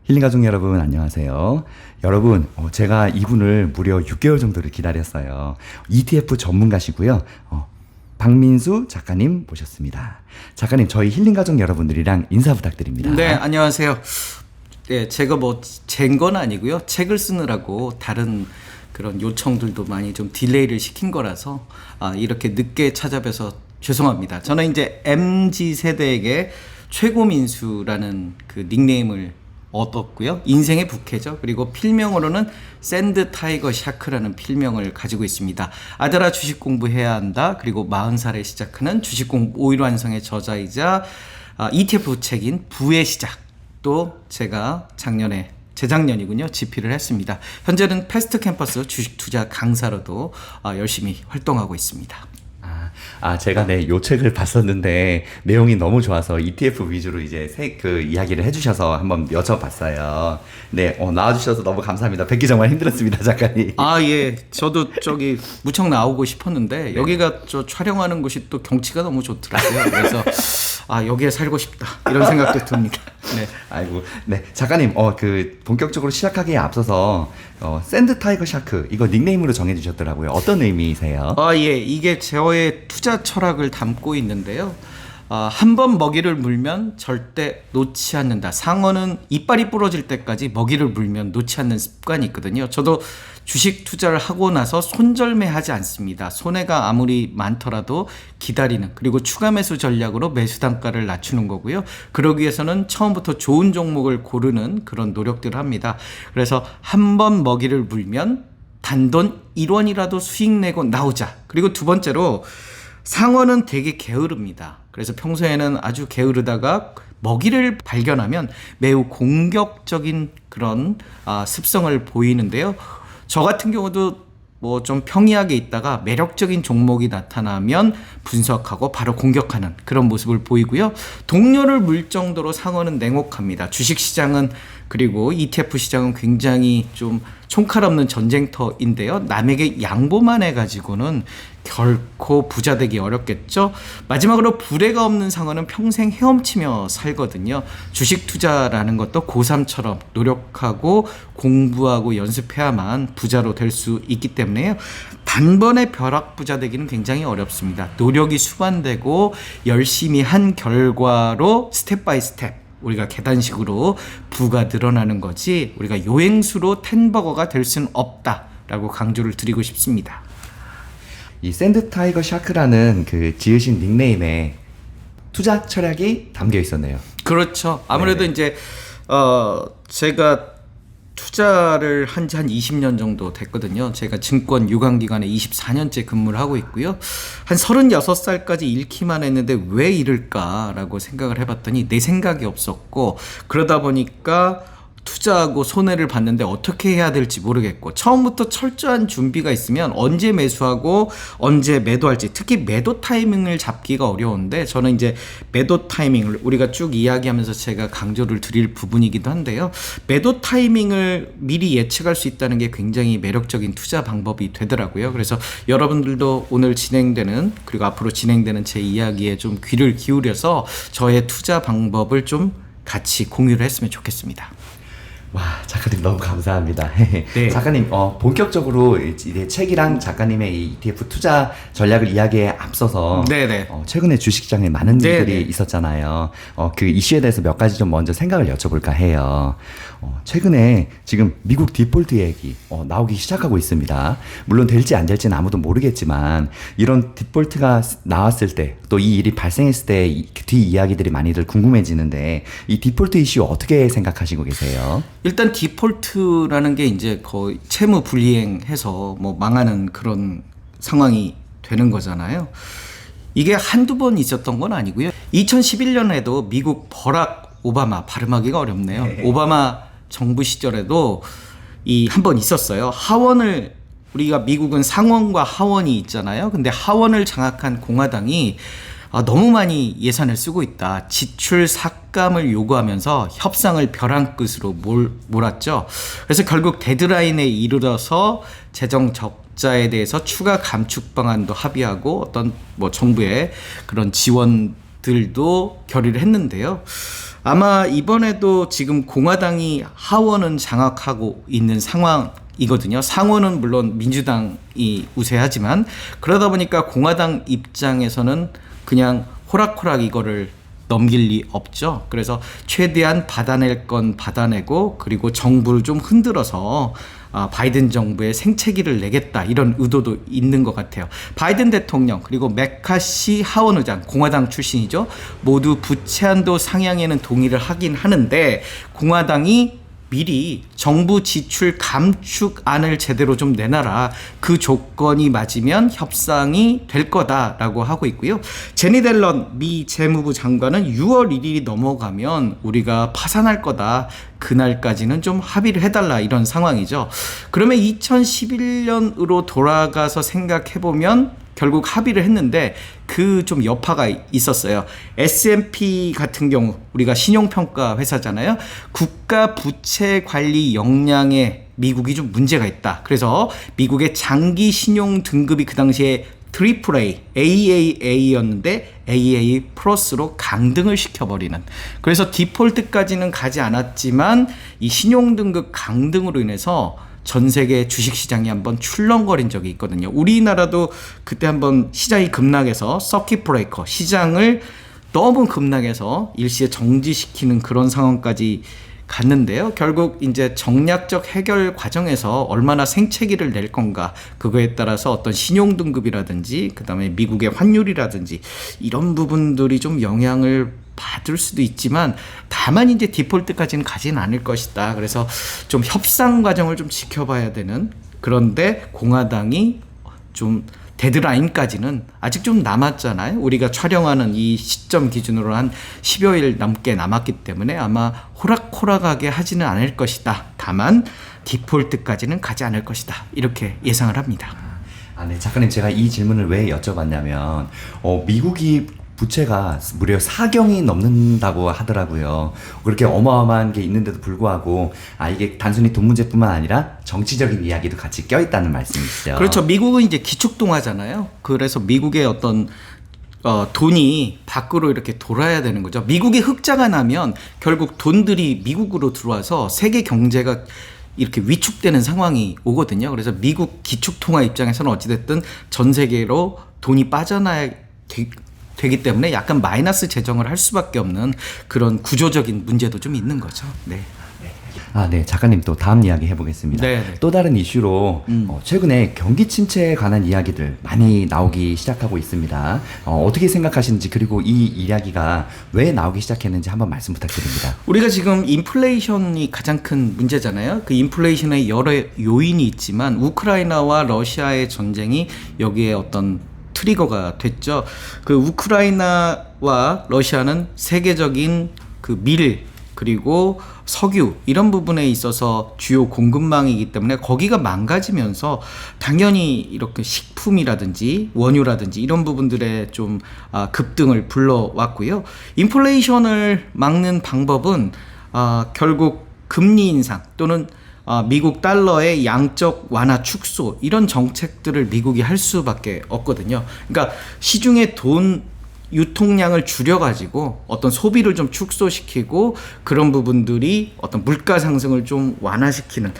힐링가족 여러분 안녕하세요. 여러분 제가 이분을 무려 6개월 정도를 기다렸어요. ETF 전문가시고요. 박민수 작가님 모셨습니다. 작가님 저희 힐링가족 여러분들이랑 인사 부탁드립니다. 네, 안녕하세요. 네, 제가 뭐 잰 건 아니고요. 책을 쓰느라고 다른 그런 요청들도 많이 좀 딜레이를 시킨 거라서 이렇게 늦게 찾아뵈서 죄송합니다. 저는 이제 MZ 세대에게 최고민수라는 그 닉네임을 얻었고요. 인생의 부캐죠. 그리고 필명으로는 샌드 타이거 샤크라는 필명을 가지고 있습니다. 아들아 주식 공부해야 한다. 그리고 40살에 시작하는 주식 공부 5일 완성의 저자이자 ETF 책인 부의 시작. 또 제가 재작년이군요. 집필을 했습니다. 현재는 패스트 캠퍼스 주식 투자 강사로도 열심히 활동하고 있습니다. 제가 요 책을 봤었는데 내용이 너무 좋아서 ETF 위주로 이제 그 이야기를 해주셔서 한번 여쭤봤어요. 네, 나와주셔서 너무 감사합니다. 뵙기 정말 힘들었습니다, 작가님. 예. 저도 무척 나오고 싶었는데 네. 여기가 촬영하는 곳이 또 경치가 너무 좋더라고요. 그래서 여기에 살고 싶다 이런 생각도 듭니다. 네. 아이고, 네, 작가님, 본격적으로 시작하기에 앞서서 샌드 타이거 샤크 이거 닉네임으로 정해주셨더라고요. 어떤 의미이세요? 예. 이게 저의 투자 철학을 담고 있는데요. 한 번 먹이를 물면 절대 놓지 않는다. 상어는 이빨이 부러질 때까지 먹이를 물면 놓지 않는 습관이 있거든요. 저도 주식 투자를 하고 나서 손절매하지 않습니다. 손해가 아무리 많더라도 기다리는, 그리고 추가 매수 전략으로 매수 단가를 낮추는 거고요. 그러기 위해서는 처음부터 좋은 종목을 고르는 그런 노력들을 합니다. 그래서 한 번 먹이를 물면 단돈 1원이라도 수익 내고 나오자. 그리고 두 번째로 상어는 되게 게으릅니다. 그래서 평소에는 아주 게으르다가 먹이를 발견하면 매우 공격적인 그런 습성을 보이는데요. 저 같은 경우도 뭐 좀 평이하게 있다가 매력적인 종목이 나타나면 분석하고 바로 공격하는 그런 모습을 보이고요. 동료를 물 정도로 상어는 냉혹합니다. 주식시장은, 그리고 ETF 시장은 굉장히 좀 총칼 없는 전쟁터인데요. 남에게 양보만 해가지고는 결코 부자 되기 어렵겠죠. 마지막으로 불의가 없는 상어는 평생 헤엄치며 살거든요. 주식 투자라는 것도 고3처럼 노력하고 공부하고 연습해야만 부자로 될 수 있기 때문에요. 단번에 벼락부자 되기는 굉장히 어렵습니다. 노력이 수반되고 열심히 한 결과로 스텝 바이 스텝 우리가 계단식으로 부가 늘어나는 거지, 우리가 요행수로 텐버거가 될 수는 없다라고 강조를 드리고 싶습니다. 이 샌드 타이거 샤크라는 그 지으신 닉네임에 투자 철학이 담겨 있었네요. 그렇죠. 아무래도 네네. 이제 제가 투자를 한 지 한 20년 정도 됐거든요. 제가 증권 유관기관에 24년째 근무를 하고 있고요. 한 36살까지 잃기만 했는데 왜 이럴까라고 생각을 해봤더니 내 생각이 없었고, 그러다 보니까 투자하고 손해를 봤는데 어떻게 해야 될지 모르겠고, 처음부터 철저한 준비가 있으면 언제 매수하고 언제 매도할지, 특히 매도 타이밍을 잡기가 어려운데, 저는 이제 매도 타이밍을 우리가 쭉 이야기하면서 제가 강조를 드릴 부분이기도 한데요. 매도 타이밍을 미리 예측할 수 있다는 게 굉장히 매력적인 투자 방법이 되더라고요. 그래서 여러분들도 오늘 진행되는, 그리고 앞으로 진행되는 제 이야기에 좀 귀를 기울여서 저의 투자 방법을 좀 같이 공유를 했으면 좋겠습니다. 와, 작가님 너무 감사합니다. 네. 작가님, 본격적으로 이제 책이랑 작가님의 이 ETF 투자 전략을 이야기에 앞서서 네네. 최근에 주식시장에 많은 네네. 일들이 있었잖아요. 그 이슈에 대해서 몇 가지 좀 먼저 생각을 여쭤볼까 해요. 최근에 지금 미국 디폴트 얘기 나오기 시작하고 있습니다. 물론 될지 안 될지는 아무도 모르겠지만, 이런 디폴트가 나왔을 때, 또 이 일이 발생했을 때 뒤 이야기들이 많이들 궁금해지는데, 이 디폴트 이슈 어떻게 생각하시고 계세요? 일단 디폴트라는 게 이제 거의 채무 불이행해서 뭐 망하는 그런 상황이 되는 거잖아요. 이게 한두 번 있었던 건 아니고요. 2011년에도 미국 버락 오바마, 발음하기가 어렵네요. 네. 오바마 정부 시절에도 한 번 있었어요. 하원을, 우리가 미국은 상원과 하원이 있잖아요. 근데 하원을 장악한 공화당이 너무 많이 예산을 쓰고 있다, 지출 삭감을 요구하면서 협상을 벼랑 끝으로 몰았죠. 그래서 결국 데드라인에 이르러서 재정 적자에 대해서 추가 감축 방안도 합의하고 어떤 뭐 정부의 그런 지원들도 결의를 했는데요. 아마 이번에도 지금 공화당이 하원은 장악하고 있는 상황이거든요. 상원은 물론 민주당이 우세하지만 그러다 보니까 공화당 입장에서는 그냥 호락호락 이거를 넘길 리 없죠. 그래서 최대한 받아낼 건 받아내고 그리고 정부를 좀 흔들어서 바이든 정부의 생채기를 내겠다 이런 의도도 있는 것 같아요. 바이든 대통령 그리고 메카시 하원 의장 공화당 출신이죠. 모두 부채 한도 상향에는 동의를 하긴 하는데 공화당이 미리 정부 지출 감축안을 제대로 좀 내놔라. 그 조건이 맞으면 협상이 될 거다라고 하고 있고요. 제니 델런 미 재무부 장관은 6월 1일이 넘어가면 우리가 파산할 거다. 그날까지는 좀 합의를 해달라 이런 상황이죠. 그러면 2011년으로 돌아가서 생각해보면 결국 합의를 했는데 그 좀 여파가 있었어요. S&P 같은 경우 우리가 신용평가 회사잖아요. 국가 부채 관리 역량에 미국이 좀 문제가 있다. 그래서 미국의 장기 신용 등급이 그 당시에 AAA, AAA였는데 AA 플러스로 강등을 시켜버리는. 그래서 디폴트까지는 가지 않았지만 이 신용 등급 강등으로 인해서 전 세계 주식시장이 한번 출렁거린 적이 있거든요. 우리나라도 그때 한번 시장이 급락해서 서킷 브레이커, 시장을 너무 급락해서 일시에 정지시키는 그런 상황까지 갔는데요. 결국 이제 정략적 해결 과정에서 얼마나 생채기를 낼 건가, 그거에 따라서 어떤 신용등급이라든지 그다음에 미국의 환율이라든지 이런 부분들이 좀 영향을 받을 수도 있지만 다만 이제 디폴트까지는 가진 않을 것이다. 그래서 좀 협상 과정을 좀 지켜봐야 되는, 그런데 공화당이 좀 데드라인까지는 아직 좀 남았잖아요. 우리가 촬영하는 이 시점 기준으로 한 10여일 넘게 남았기 때문에 아마 호락호락하게 하지는 않을 것이다. 다만 디폴트까지는 가지 않을 것이다. 이렇게 예상을 합니다. 네, 작가님, 제가 이 질문을 왜 여쭤봤냐면 미국이 부채가 무려 4경이 넘는다고 하더라고요. 그렇게 어마어마한 게 있는데도 불구하고 이게 단순히 돈 문제뿐만 아니라 정치적인 이야기도 같이 껴있다는 말씀이시죠. 그렇죠. 미국은 이제 기축통화잖아요. 그래서 미국의 어떤 돈이 밖으로 이렇게 돌아야 되는 거죠. 미국이 흑자가 나면 결국 돈들이 미국으로 들어와서 세계 경제가 이렇게 위축되는 상황이 오거든요. 그래서 미국 기축통화 입장에서는 어찌됐든 전 세계로 돈이 빠져나야 되기 때문에 약간 마이너스 재정을 할 수밖에 없는 그런 구조적인 문제도 좀 있는 거죠. 네. 네, 작가님 또 다음 이야기 해보겠습니다. 네. 또 다른 이슈로 최근에 경기 침체에 관한 이야기들 많이 나오기 시작하고 있습니다. 어떻게 생각하시는지, 그리고 이 이야기가 왜 나오기 시작했는지 한번 말씀 부탁드립니다. 우리가 지금 인플레이션이 가장 큰 문제잖아요. 그 인플레이션의 여러 요인이 있지만 우크라이나와 러시아의 전쟁이 여기에 어떤 트리거가 됐죠. 그 우크라이나와 러시아는 세계적인 그 밀 그리고 석유 이런 부분에 있어서 주요 공급망이기 때문에 거기가 망가지면서 당연히 이렇게 식품이라든지 원유라든지 이런 부분들에 좀 급등을 불러왔고요. 인플레이션을 막는 방법은 결국 금리 인상 또는 미국 달러의 양적 완화 축소 이런 정책들을 미국이 할 수밖에 없거든요. 그러니까 시중에 돈 유통량을 줄여가지고 어떤 소비를 좀 축소시키고 그런 부분들이 어떤 물가 상승을 좀 완화시키는,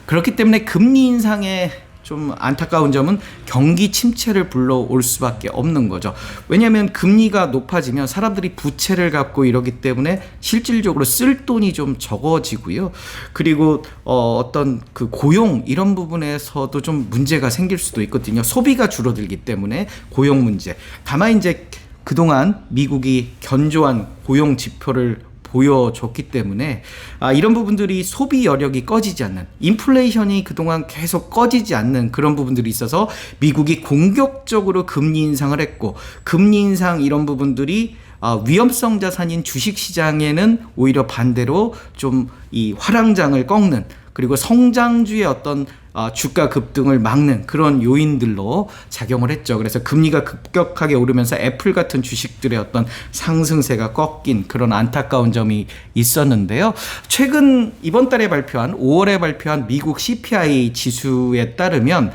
그렇기 때문에 금리 인상에 좀 안타까운 점은 경기 침체를 불러올 수밖에 없는 거죠. 왜냐하면 금리가 높아지면 사람들이 부채를 갖고 이러기 때문에 실질적으로 쓸 돈이 좀 적어지고요. 그리고 어떤 그 고용 이런 부분에서도 좀 문제가 생길 수도 있거든요. 소비가 줄어들기 때문에 고용 문제. 다만 이제 그동안 미국이 견조한 고용 지표를 보여줬기 때문에 이런 부분들이 소비 여력이 꺼지지 않는, 인플레이션이 그동안 계속 꺼지지 않는 그런 부분들이 있어서 미국이 공격적으로 금리 인상을 했고, 금리 인상 이런 부분들이 위험성 자산인 주식시장에는 오히려 반대로 좀 이 화랑장을 꺾는, 그리고 성장주의 어떤 주가 급등을 막는 그런 요인들로 작용을 했죠. 그래서 금리가 급격하게 오르면서 애플 같은 주식들의 어떤 상승세가 꺾인 그런 안타까운 점이 있었는데요. 최근 이번 달에 발표한 5월에 발표한 미국 CPI 지수에 따르면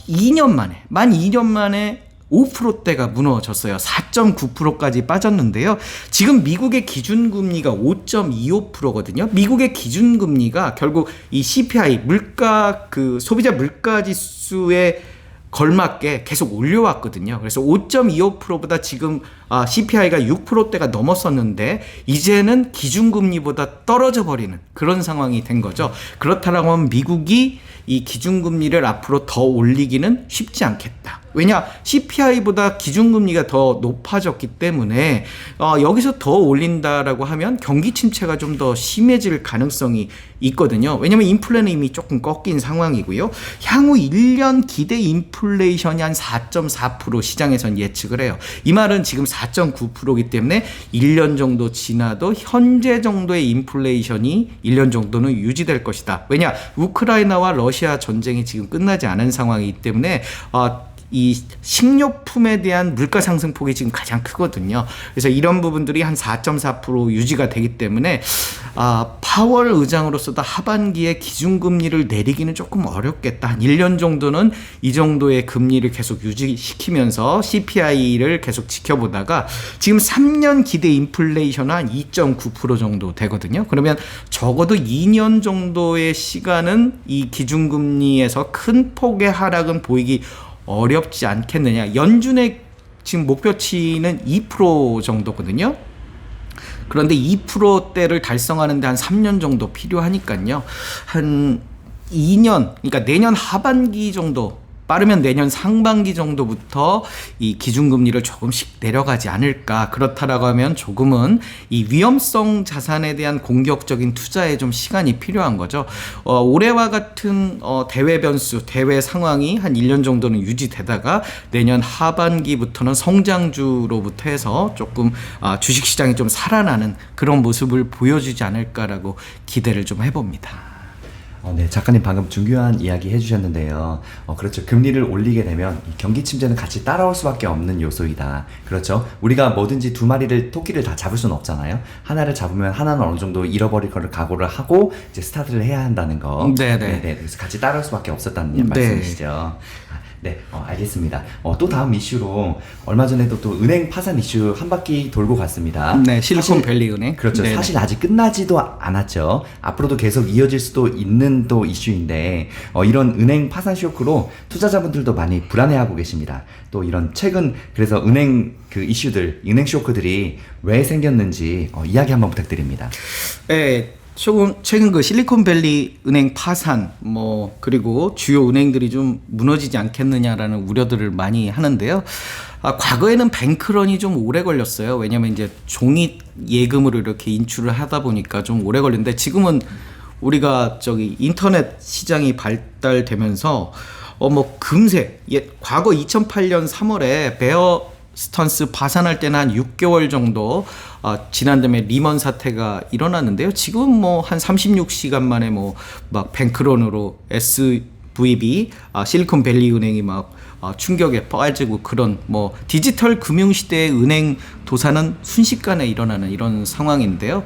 2년 만에 5%대가 무너졌어요. 4.9%까지 빠졌는데요. 지금 미국의 기준금리가 5.25%거든요. 미국의 기준금리가 결국 이 CPI 물가 그 소비자 물가 지수에 걸맞게 계속 올려왔거든요. 그래서 5.25%보다 지금 CPI가 6%대가 넘었었는데 이제는 기준금리보다 떨어져 버리는 그런 상황이 된 거죠. 그렇다라고 하면 미국이 이 기준금리를 앞으로 더 올리기는 쉽지 않겠다. 왜냐? CPI보다 기준금리가 더 높아졌기 때문에 여기서 더 올린다라고 하면 경기 침체가 좀 더 심해질 가능성이 있거든요. 왜냐면 인플레는 이미 조금 꺾인 상황이고요. 향후 1년 기대 인플레이션이 한 4.4% 시장에선 예측을 해요. 이 말은 지금 4.9%이기 때문에 1년 정도 지나도 현재 정도의 인플레이션이 1년 정도는 유지될 것이다. 왜냐? 우크라이나와 러시아 전쟁이 지금 끝나지 않은 상황이기 때문에 이 식료품에 대한 물가 상승폭이 지금 가장 크거든요. 그래서 이런 부분들이 한 4.4% 유지가 되기 때문에 파월 의장으로서도 하반기에 기준금리를 내리기는 조금 어렵겠다. 한 1년 정도는 이 정도의 금리를 계속 유지시키면서 CPI를 계속 지켜보다가 지금 3년 기대 인플레이션은 한 2.9% 정도 되거든요. 그러면 적어도 2년 정도의 시간은 이 기준금리에서 큰 폭의 하락은 보이기 어렵지 않겠느냐. 연준의 지금 목표치는 2% 정도거든요. 그런데 2%대를 달성하는데 한 3년 정도 필요하니까요. 한 2년, 그러니까 내년 하반기 정도, 빠르면 내년 상반기 정도부터 이 기준금리를 조금씩 내려가지 않을까. 그렇다라고 하면 조금은 이 위험성 자산에 대한 공격적인 투자에 좀 시간이 필요한 거죠. 올해와 같은 대외 변수, 대외 상황이 한 1년 정도는 유지되다가 내년 하반기부터는 성장주로부터 해서 조금 주식시장이 좀 살아나는 그런 모습을 보여주지 않을까라고 기대를 좀 해봅니다. 네, 작가님 방금 중요한 이야기 해주셨는데요. 그렇죠. 금리를 올리게 되면 이 경기 침체는 같이 따라올 수밖에 없는 요소이다. 그렇죠. 우리가 뭐든지 두 마리를 토끼를 다 잡을 수는 없잖아요. 하나를 잡으면 하나는 어느 정도 잃어버릴 거를 각오를 하고 이제 스타트를 해야 한다는 거. 네네. 그래서 같이 따라올 수밖에 없었다는 말씀이시죠. 네, 알겠습니다. 또 다음 이슈로 얼마 전에도 또 은행 파산 이슈 한 바퀴 돌고 갔습니다. 네, 실리콘밸리 은행. 그렇죠. 네네. 사실 아직 끝나지도 않았죠. 앞으로도 계속 이어질 수도 있는 또 이슈인데 이런 은행 파산 쇼크로 투자자분들도 많이 불안해하고 계십니다. 또 이런 최근 그래서 은행 그 이슈들, 은행 쇼크들이 왜 생겼는지 이야기 한번 부탁드립니다. 네. 최근 그 실리콘밸리 은행 파산 그리고 주요 은행들이 좀 무너지지 않겠느냐라는 우려들을 많이 하는데요. 과거에는 뱅크런이 좀 오래 걸렸어요. 왜냐면 이제 종이 예금으로 이렇게 인출을 하다 보니까 좀 오래 걸리는데 지금은 우리가 인터넷 시장이 발달되면서 금세 과거 2008년 3월에 베어 스턴스 파산할 때는 한 6개월 정도 지난 다음에 리먼 사태가 일어났는데요. 지금 한 36시간 만에 막 뱅크런으로 SVB 실리콘밸리 은행이 막 충격에 빠지고 그런 디지털 금융 시대의 은행 도산은 순식간에 일어나는 이런 상황인데요.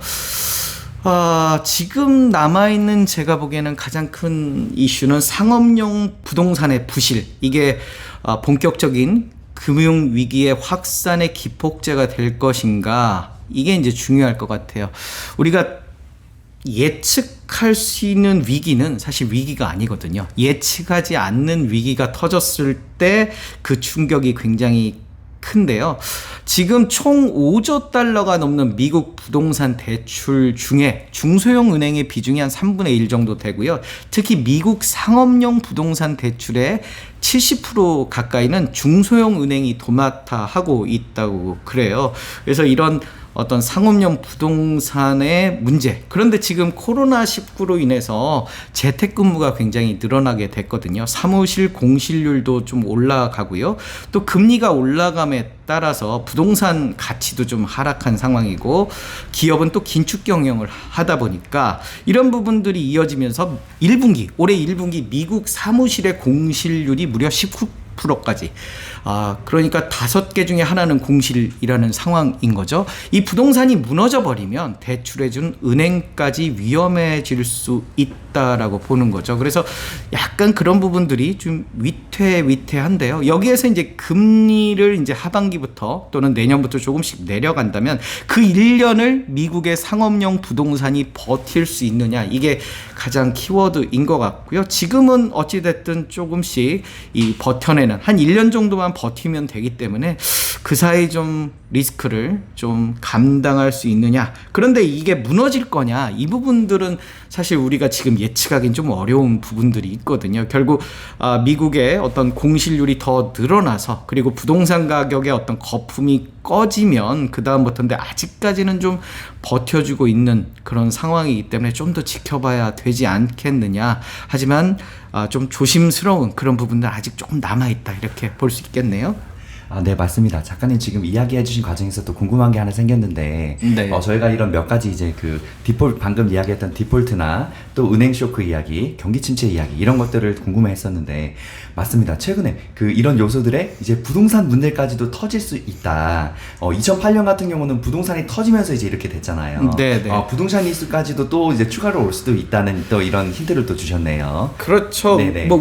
지금 남아있는 제가 보기에는 가장 큰 이슈는 상업용 부동산의 부실. 이게 본격적인 금융위기의 확산의 기폭제가 될 것인가, 이게 이제 중요할 것 같아요. 우리가 예측할 수 있는 위기는 사실 위기가 아니거든요. 예측하지 않는 위기가 터졌을 때 그 충격이 굉장히 큰데요. 지금 총 5조 달러가 넘는 미국 부동산 대출 중에 중소형 은행의 비중이 한 3분의 1 정도 되고요. 특히 미국 상업용 부동산 대출의 70% 가까이는 중소형 은행이 도맡아 하고 있다고 그래요. 그래서 이런 어떤 상업용 부동산의 문제. 그런데 지금 코로나19로 인해서 재택근무가 굉장히 늘어나게 됐거든요. 사무실 공실률도 좀 올라가고요. 또 금리가 올라감에 따라서 부동산 가치도 좀 하락한 상황이고, 기업은 또 긴축 경영을 하다 보니까 이런 부분들이 이어지면서 올해 1분기 미국 사무실의 공실률이 무려 4%까지. 그러니까 5개 중에 하나는 공실이라는 상황인 거죠. 이 부동산이 무너져 버리면 대출해준 은행까지 위험해질 수 있다라고 보는 거죠. 그래서 약간 그런 부분들이 좀 위태한데요. 여기에서 이제 금리를 이제 하반기부터 또는 내년부터 조금씩 내려간다면 그 1년을 미국의 상업용 부동산이 버틸 수 있느냐, 이게 가장 키워드인 것 같고요. 지금은 어찌됐든 조금씩 이 버텨내는 한 1년 정도만 버티면 되기 때문에 그 사이 좀 리스크를 좀 감당할 수 있느냐. 그런데 이게 무너질 거냐, 이 부분들은 사실 우리가 지금 예측하기는 좀 어려운 부분들이 있거든요. 결국 미국의 어떤 공실률이 더 늘어나서, 그리고 부동산 가격의 어떤 거품이 꺼지면 그 다음부터인데 아직까지는 좀 버텨주고 있는 그런 상황이기 때문에 좀 더 지켜봐야 되지 않겠느냐. 하지만 좀 조심스러운 그런 부분들 아직 조금 남아있다, 이렇게 볼 수 있겠네요. 네, 맞습니다. 작가님 지금 이야기해 주신 과정에서 또 궁금한 게 하나 생겼는데, 네. 저희가 이런 몇 가지 이제 그 방금 이야기했던 디폴트나 또 은행 쇼크 이야기, 경기 침체 이야기, 이런 것들을 궁금해 했었는데, 맞습니다. 최근에 이런 요소들에 이제 부동산 문제까지도 터질 수 있다. 2008년 같은 경우는 부동산이 터지면서 이제 이렇게 됐잖아요. 네. 부동산 이슈까지도 또 이제 추가로 올 수도 있다는 또 이런 힌트를 또 주셨네요. 그렇죠. 네네. 뭐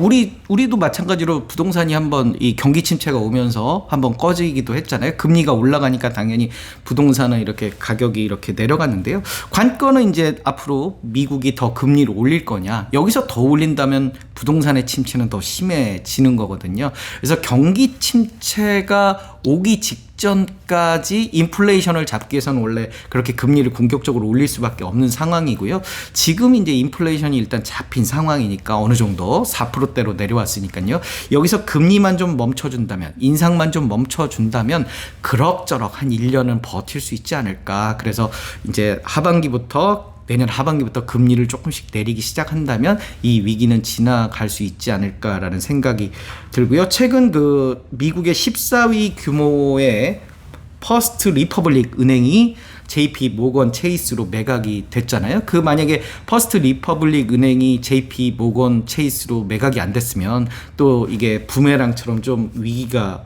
우리도 마찬가지로 부동산이 한번 이 경기 침체가 오면서 한번 꺼지기도 했잖아요. 금리가 올라가니까 당연히 부동산은 이렇게 가격이 이렇게 내려갔는데요. 관건은 이제 앞으로 미국이 더 금리를 올릴 거냐. 여기서 더 올린다면 부동산의 침체는 더 심해지는 거거든요. 그래서 경기 침체가 오기 직전까지 인플레이션을 잡기 위해서는 원래 그렇게 금리를 공격적으로 올릴 수밖에 없는 상황이고요. 지금 이제 인플레이션이 일단 잡힌 상황이니까 어느 정도 4%대로 내려왔으니까요. 여기서 금리만 좀 멈춰준다면, 인상만 좀 멈춰준다면 그럭저럭 한 1년은 버틸 수 있지 않을까. 그래서 이제 내년 하반기부터 금리를 조금씩 내리기 시작한다면 이 위기는 지나갈 수 있지 않을까라는 생각이 들고요. 최근 미국의 14위 규모의 퍼스트 리퍼블릭 은행이 JP 모건 체이스로 매각이 됐잖아요. 만약에 퍼스트 리퍼블릭 은행이 JP 모건 체이스로 매각이 안 됐으면 또 이게 부메랑처럼 좀 위기가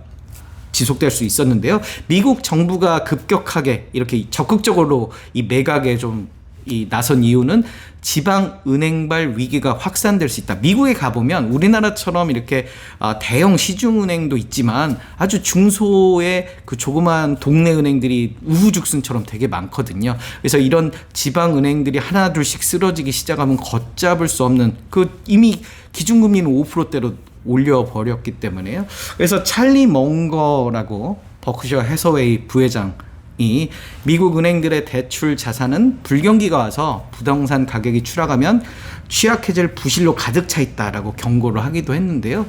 지속될 수 있었는데요. 미국 정부가 급격하게 이렇게 적극적으로 이 매각에 나선 이유는 지방 은행발 위기가 확산될 수 있다. 미국에 가보면 우리나라처럼 이렇게 대형 시중은행도 있지만 아주 중소의 그 조그만 동네 은행들이 우후죽순처럼 되게 많거든요. 그래서 이런 지방 은행들이 하나 둘씩 쓰러지기 시작하면 걷잡을 수 없는, 이미 기준금리는 5%대로 올려버렸기 때문에요. 그래서 찰리 멍거라고 버크셔 해서웨이 부회장, 미국 은행들의 대출 자산은 불경기가 와서 부동산 가격이 추락하면 취약해질 부실로 가득 차 있다라고 경고를 하기도 했는데요.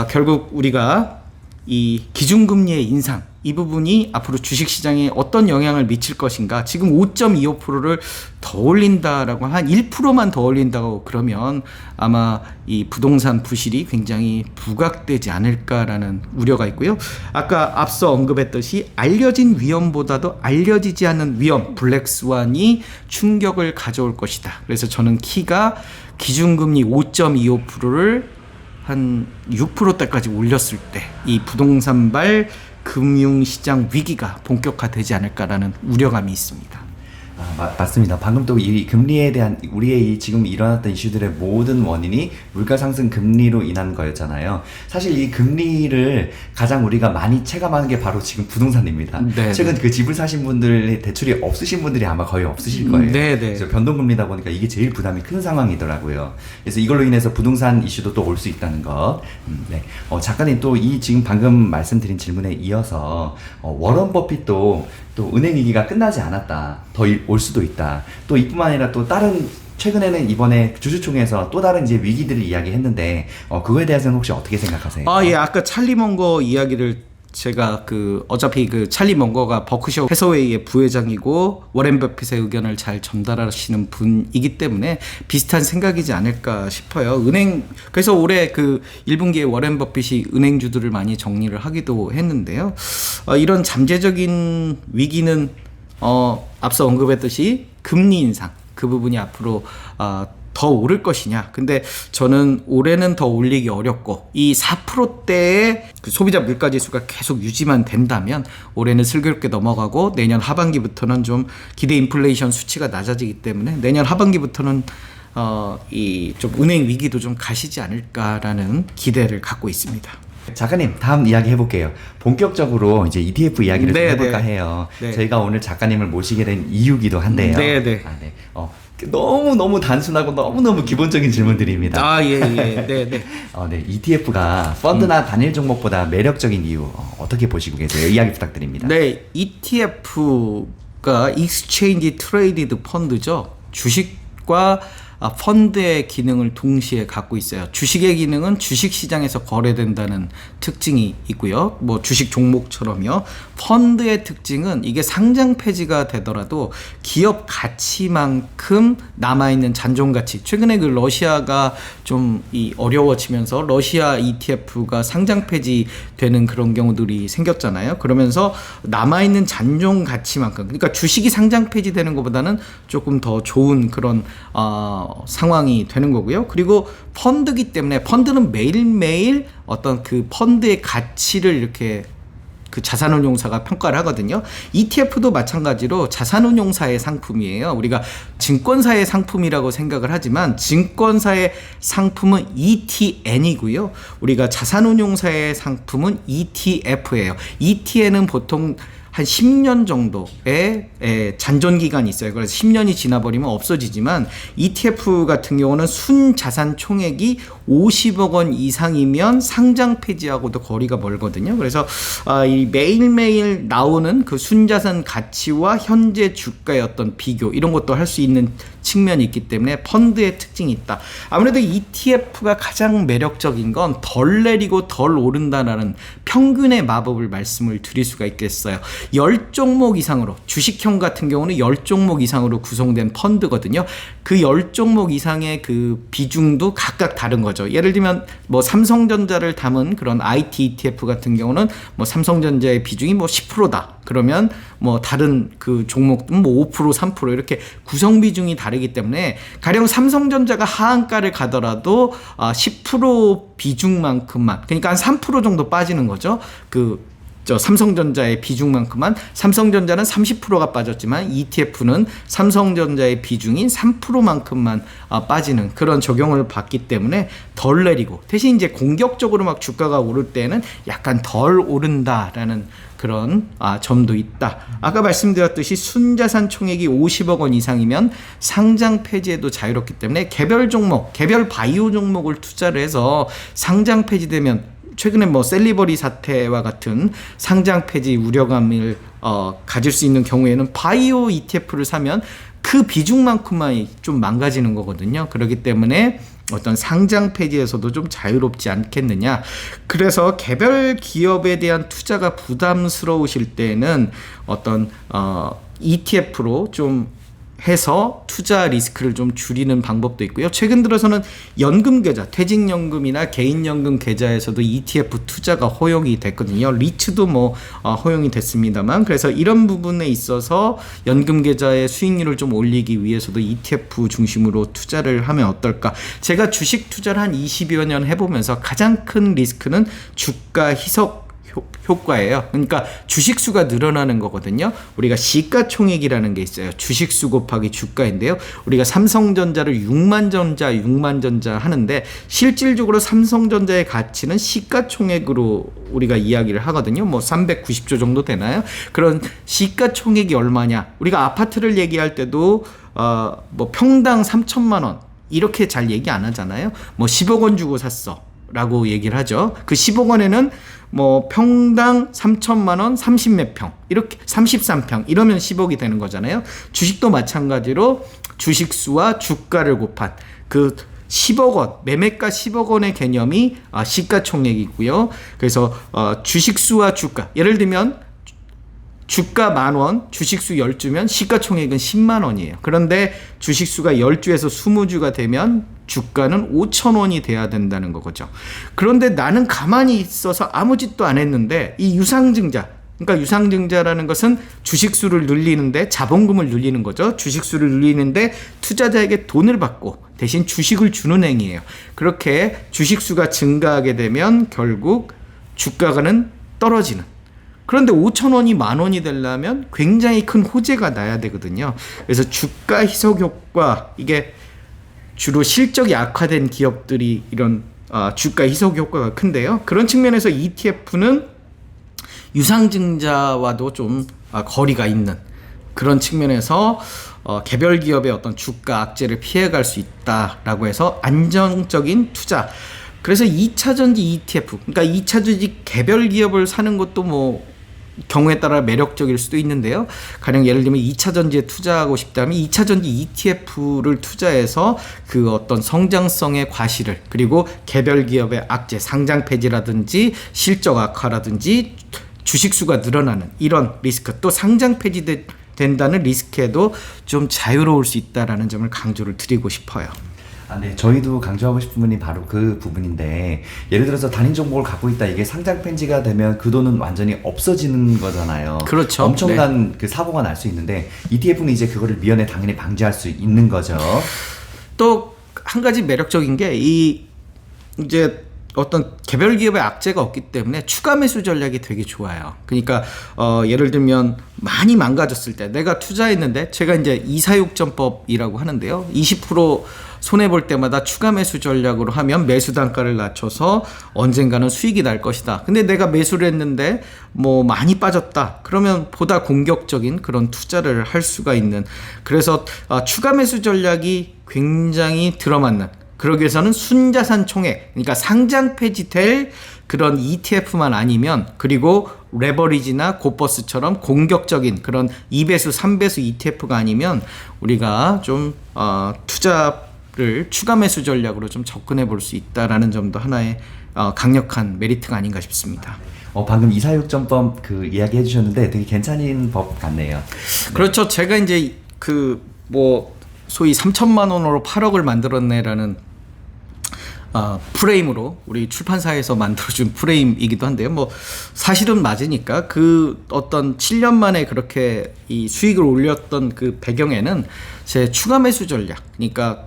결국 우리가 이 기준금리의 인상, 이 부분이 앞으로 주식시장에 어떤 영향을 미칠 것인가. 지금 5.25%를 더 올린다라고, 한 1%만 더 올린다고 그러면 아마 이 부동산 부실이 굉장히 부각되지 않을까라는 우려가 있고요. 아까 앞서 언급했듯이 알려진 위험보다도 알려지지 않은 위험, 블랙스완이 충격을 가져올 것이다. 그래서 저는 키가 기준금리 5.25%를 한 6%대까지 올렸을 때 이 부동산발 금융시장 위기가 본격화되지 않을까라는 우려감이 있습니다. 맞습니다. 방금 또 이 금리에 대한 우리의 지금 일어났던 이슈들의 모든 원인이 물가 상승 금리로 인한 거였잖아요. 사실 이 금리를 가장 우리가 많이 체감하는 게 바로 지금 부동산입니다. 네. 최근 집을 사신 분들의 대출이 없으신 분들이 아마 거의 없으실 거예요. 네. 그래서 변동금리다 보니까 이게 제일 부담이 큰 상황이더라고요. 그래서 이걸로 인해서 부동산 이슈도 또 올 수 있다는 것. 네. 작가님 또 지금 방금 말씀드린 질문에 이어서 워런 버핏도 또 은행 위기가 끝나지 않았다. 더 올 수도 있다. 또 이뿐만 아니라 또 다른 최근에는 이번에 주주총회에서 또 다른 이제 위기들을 이야기했는데 그거에 대해서는 혹시 어떻게 생각하세요? 예, 아까 찰리 멍거 이야기를 제가 어차피 찰리 멍거가 버크셔 해서웨이의 부회장이고 워렌 버핏의 의견을 잘 전달하시는 분이기 때문에 비슷한 생각이지 않을까 싶어요. 그래서 올해 1분기에 워렌 버핏이 은행주들을 많이 정리를 하기도 했는데요. 이런 잠재적인 위기는 앞서 언급했듯이 금리 인상, 그 부분이 앞으로 더 오를 것이냐. 근데 저는 올해는 더 올리기 어렵고 이 4%대의 그 소비자 물가지수가 계속 유지만 된다면 올해는 슬기롭게 넘어가고 내년 하반기부터는 좀 기대 인플레이션 수치가 낮아지기 때문에 내년 하반기부터는 이 좀 은행 위기도 좀 가시지 않을까라는 기대를 갖고 있습니다. 작가님, 다음 이야기 해볼게요. 본격적으로 이제 ETF 이야기를 좀 네, 해볼까 네. 해요. 네. 저희가 오늘 작가님을 모시게 된 이유기도 한데요. 네, 네. 네. 너무 단순하고 너무 기본적인 질문들입니다. 예. 네. 네, ETF가 펀드나 단일 종목보다 매력적인 이유 어떻게 보시고 계세요? 이야기 부탁드립니다. 네, ETF가 Exchange Traded Fund죠. 주식과 펀드의 기능을 동시에 갖고 있어요. 주식의 기능은 주식 시장에서 거래된다는 특징이 있고요. 뭐 주식 종목처럼요. 펀드의 특징은 이게 상장 폐지가 되더라도 기업 가치만큼 남아있는 잔존 가치. 최근에 그 러시아가 좀 어려워지면서 러시아 ETF가 상장 폐지되는 그런 경우들이 생겼잖아요. 그러면서 남아있는 잔존 가치만큼, 그러니까 주식이 상장 폐지되는 것보다는 조금 더 좋은 그런 상황이 되는 거고요. 그리고 펀드기 때문에 펀드는 매일매일 어떤 그 펀드의 가치를 이렇게 그 자산운용사가 평가를 하거든요. ETF도 마찬가지로 자산운용사의 상품이에요. 우리가 증권사의 상품이라고 생각을 하지만 증권사의 상품은 ETN이고요. 우리가 자산운용사의 상품은 ETF예요. ETN은 보통 한 10년 정도의 잔존기간이 있어요. 그래서 10년이 지나버리면 없어지지만 ETF 같은 경우는 순자산 총액이 50억 원 이상이면 상장 폐지하고도 거리가 멀거든요. 그래서 이 매일매일 나오는 그 순자산 가치와 현재 주가의 어떤 비교 이런 것도 할 수 있는 측면이 있기 때문에 펀드의 특징이 있다. 아무래도 ETF가 가장 매력적인 건 덜 내리고 덜 오른다라는 평균의 마법을 말씀을 드릴 수가 있겠어요. 10종목 이상으로, 주식형 같은 경우는 10종목 이상으로 구성된 펀드거든요. 그 10종목 이상의 그 비중도 각각 다른 거죠. 예를 들면 뭐 삼성전자를 담은 그런 IT ETF 같은 경우는 뭐 삼성전자의 비중이 뭐 10%다. 그러면 뭐 다른 그 종목은 뭐 5%, 3% 이렇게 구성 비중이 다르기 때문에 가령 삼성전자가 하한가를 가더라도 10% 비중만큼만, 그러니까 한 3% 정도 빠지는 거죠. 삼성전자의 비중만큼만. 삼성전자는 30%가 빠졌지만 ETF는 삼성전자의 비중인 3%만큼만 빠지는 그런 적용을 받기 때문에 덜 내리고, 대신 이제 공격적으로 막 주가가 오를 때는 약간 덜 오른다라는 그런 점도 있다. 아까 말씀드렸듯이 순자산 총액이 50억 원 이상이면 상장 폐지에도 자유롭기 때문에 개별 종목, 개별 바이오 종목을 투자를 해서 상장 폐지되면, 최근에 뭐 셀리버리 사태와 같은 상장 폐지 우려감을 가질 수 있는 경우에는 바이오 ETF를 사면 그 비중만큼만 좀 망가지는 거거든요. 그렇기 때문에 어떤 상장 폐지에서도 좀 자유롭지 않겠느냐. 그래서 개별 기업에 대한 투자가 부담스러우실 때는 어떤 ETF로 좀 해서 투자 리스크를 좀 줄이는 방법도 있고요. 최근 들어서는 연금 계좌, 퇴직연금이나 개인연금 계좌에서도 ETF 투자가 허용이 됐거든요. 리츠도 뭐 허용이 됐습니다만, 그래서 이런 부분에 있어서 연금 계좌의 수익률을 좀 올리기 위해서도 ETF 중심으로 투자를 하면 어떨까. 제가 주식 투자를 한 20여 년 해보면서 가장 큰 리스크는 주가 희석 효과예요. 그러니까 주식수가 늘어나는 거거든요. 우리가 시가총액이라는 게 있어요. 주식수 곱하기 주가인데요. 우리가 삼성전자를 6만 전자 하는데 실질적으로 삼성전자의 가치는 시가총액으로 우리가 이야기를 하거든요. 뭐 390조 정도 되나요? 그런 시가총액이 얼마냐? 우리가 아파트를 얘기할 때도 뭐 평당 3천만 원 이렇게 잘 얘기 안 하잖아요. 뭐 10억 원 주고 샀어 라고 얘기를 하죠. 그 10억 원에는 뭐 평당 3천만 원 30몇 평, 이렇게 33평 이러면 10억이 되는 거잖아요. 주식도 마찬가지로 주식수와 주가를 곱한 그 10억 원, 매매가 10억 원의 개념이 시가총액이고요. 그래서 주식수와 주가, 예를 들면 주가 10,000원, 주식수 10주면 시가총액은 10만 원이에요. 그런데 주식수가 10주에서 20주가 되면 주가는 5,000원이 돼야 된다는 거죠. 그런데 나는 가만히 있어서 아무 짓도 안 했는데 이 유상증자, 그러니까 유상증자라는 것은 주식수를 늘리는데 자본금을 늘리는 거죠. 주식수를 늘리는데 투자자에게 돈을 받고 대신 주식을 주는 행위예요. 그렇게 주식수가 증가하게 되면 결국 주가는 떨어지는. 그런데 5,000원이 10,000원이 되려면 굉장히 큰 호재가 나야 되거든요. 그래서 주가 희석 효과, 이게 주로 실적이 악화된 기업들이 이런 주가 희석 효과가 큰데요. 그런 측면에서 ETF는 유상증자와도 좀 거리가 있는 그런 측면에서 개별 기업의 어떤 주가 악재를 피해갈 수 있다라고 해서 안정적인 투자. 그래서 2차전지 ETF, 그러니까 2차전지 개별 기업을 사는 것도 뭐 경우에 따라 매력적일 수도 있는데요. 가령 예를 들면 2차전지에 투자하고 싶다면 2차전지 ETF를 투자해서 그 어떤 성장성의 과실을, 그리고 개별 기업의 악재, 상장 폐지라든지 실적 악화라든지 주식수가 늘어나는 이런 리스크, 또 상장 폐지된다는 리스크에도 좀 자유로울 수 있다라는 점을 강조를 드리고 싶어요. 네, 저희도 강조하고 싶은 분이 바로 그 부분인데, 예를 들어서 단일 종목을 갖고 있다, 이게 상장 폐지가 되면 그 돈은 완전히 없어지는 거잖아요. 그렇죠. 엄청난 그 사고가 날 수 있는데, ETF는 이제 그거를 미연에 당연히 방지할 수 있는 거죠. 또 한 가지 매력적인 게 이제 어떤 개별 기업의 악재가 없기 때문에 추가 매수 전략이 되게 좋아요. 그러니까 예를 들면 많이 망가졌을 때 내가 투자했는데, 제가 이제 246전법이라고 하는데요. 20% 손해 볼 때마다 추가 매수 전략으로 하면 매수 단가를 낮춰서 언젠가는 수익이 날 것이다. 근데 내가 매수를 했는데 뭐 많이 빠졌다. 그러면 보다 공격적인 그런 투자를 할 수가 있는, 그래서 추가 매수 전략이 굉장히 들어맞는, 그러기 위해서는 순자산 총액, 그러니까 상장 폐지될 그런 ETF만 아니면, 그리고 레버리지나 고버스처럼 공격적인 그런 2배수, 3배수 ETF가 아니면 우리가 좀 투자를 추가 매수 전략으로 좀 접근해 볼 수 있다라는 점도 하나의 강력한 메리트가 아닌가 싶습니다. 방금 246전법 그 이야기 해주셨는데 되게 괜찮은 법 같네요. 그렇죠. 제가 이제 소위 3천만 원으로 8억을 만들었네라는 프레임으로 우리 출판사에서 만들어준 프레임이기도 한데요. 뭐 사실은 맞으니까 그 어떤 7년 만에 그렇게 이 수익을 올렸던 그 배경에는 제 추가 매수 전략, 그러니까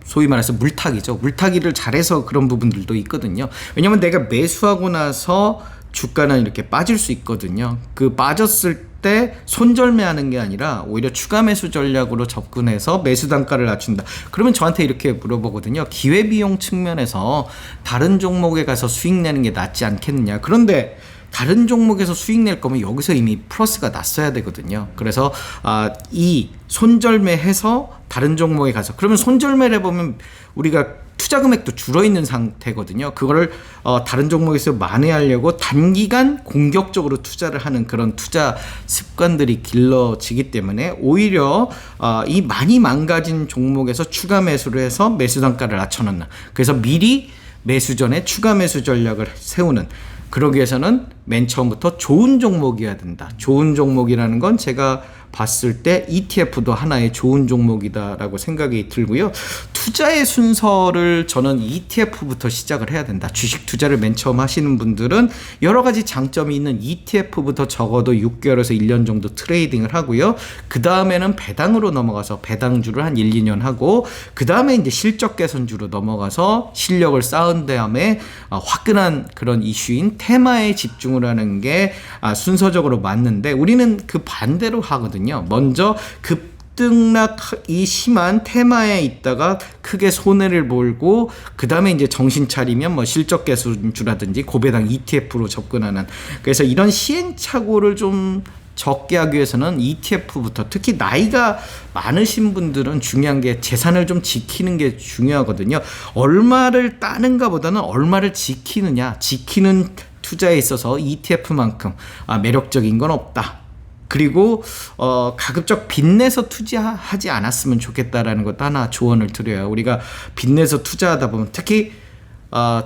소위 말해서 물타기죠. 물타기를 잘해서 그런 부분들도 있거든요. 왜냐면 내가 매수하고 나서 주가는 이렇게 빠질 수 있거든요. 그 빠졌을 때 손절매하는 게 아니라 오히려 추가 매수 전략으로 접근해서 매수 단가를 낮춘다. 그러면 저한테 이렇게 물어보거든요. 기회비용 측면에서 다른 종목에 가서 수익 내는 게 낫지 않겠느냐. 그런데 다른 종목에서 수익 낼 거면 여기서 이미 플러스가 났어야 되거든요. 그래서 이 손절매해서 다른 종목에 가서, 그러면 손절매를 해보면 우리가 투자 금액도 줄어있는 상태거든요. 그거를 다른 종목에서 만회하려고 단기간 공격적으로 투자를 하는 그런 투자 습관들이 길러지기 때문에 오히려 이 많이 망가진 종목에서 추가 매수를 해서 매수 단가를 낮춰놓는, 그래서 미리 매수 전에 추가 매수 전략을 세우는, 그러기 위해서는 맨 처음부터 좋은 종목이어야 된다. 좋은 종목이라는 건 제가 봤을 때 ETF도 하나의 좋은 종목이다라고 생각이 들고요. 투자의 순서를 저는 ETF부터 시작을 해야 된다. 주식 투자를 맨 처음 하시는 분들은 여러 가지 장점이 있는 ETF부터 적어도 6개월에서 1년 정도 트레이딩을 하고요. 그 다음에는 배당으로 넘어가서 배당주를 한 1, 2년 하고, 그 다음에 이제 실적 개선주로 넘어가서 실력을 쌓은 다음에 화끈한 그런 이슈인 테마에 집중을 하는 게 순서적으로 맞는데, 우리는 그 반대로 하거든요. 먼저 급등락이 심한 테마에 있다가 크게 손해를 볼고, 그 다음에 이제 정신 차리면 뭐 실적 개선주라든지 고배당 ETF로 접근하는, 그래서 이런 시행착오를 좀 적게 하기 위해서는 ETF부터, 특히 나이가 많으신 분들은 중요한 게 재산을 좀 지키는 게 중요하거든요. 얼마를 따는가 보다는 얼마를 지키느냐, 지키는 투자에 있어서 ETF만큼 매력적인 건 없다. 그리고 가급적 빚내서 투자하지 않았으면 좋겠다라는 것도 하나 조언을 드려요. 우리가 빚내서 투자하다 보면 특히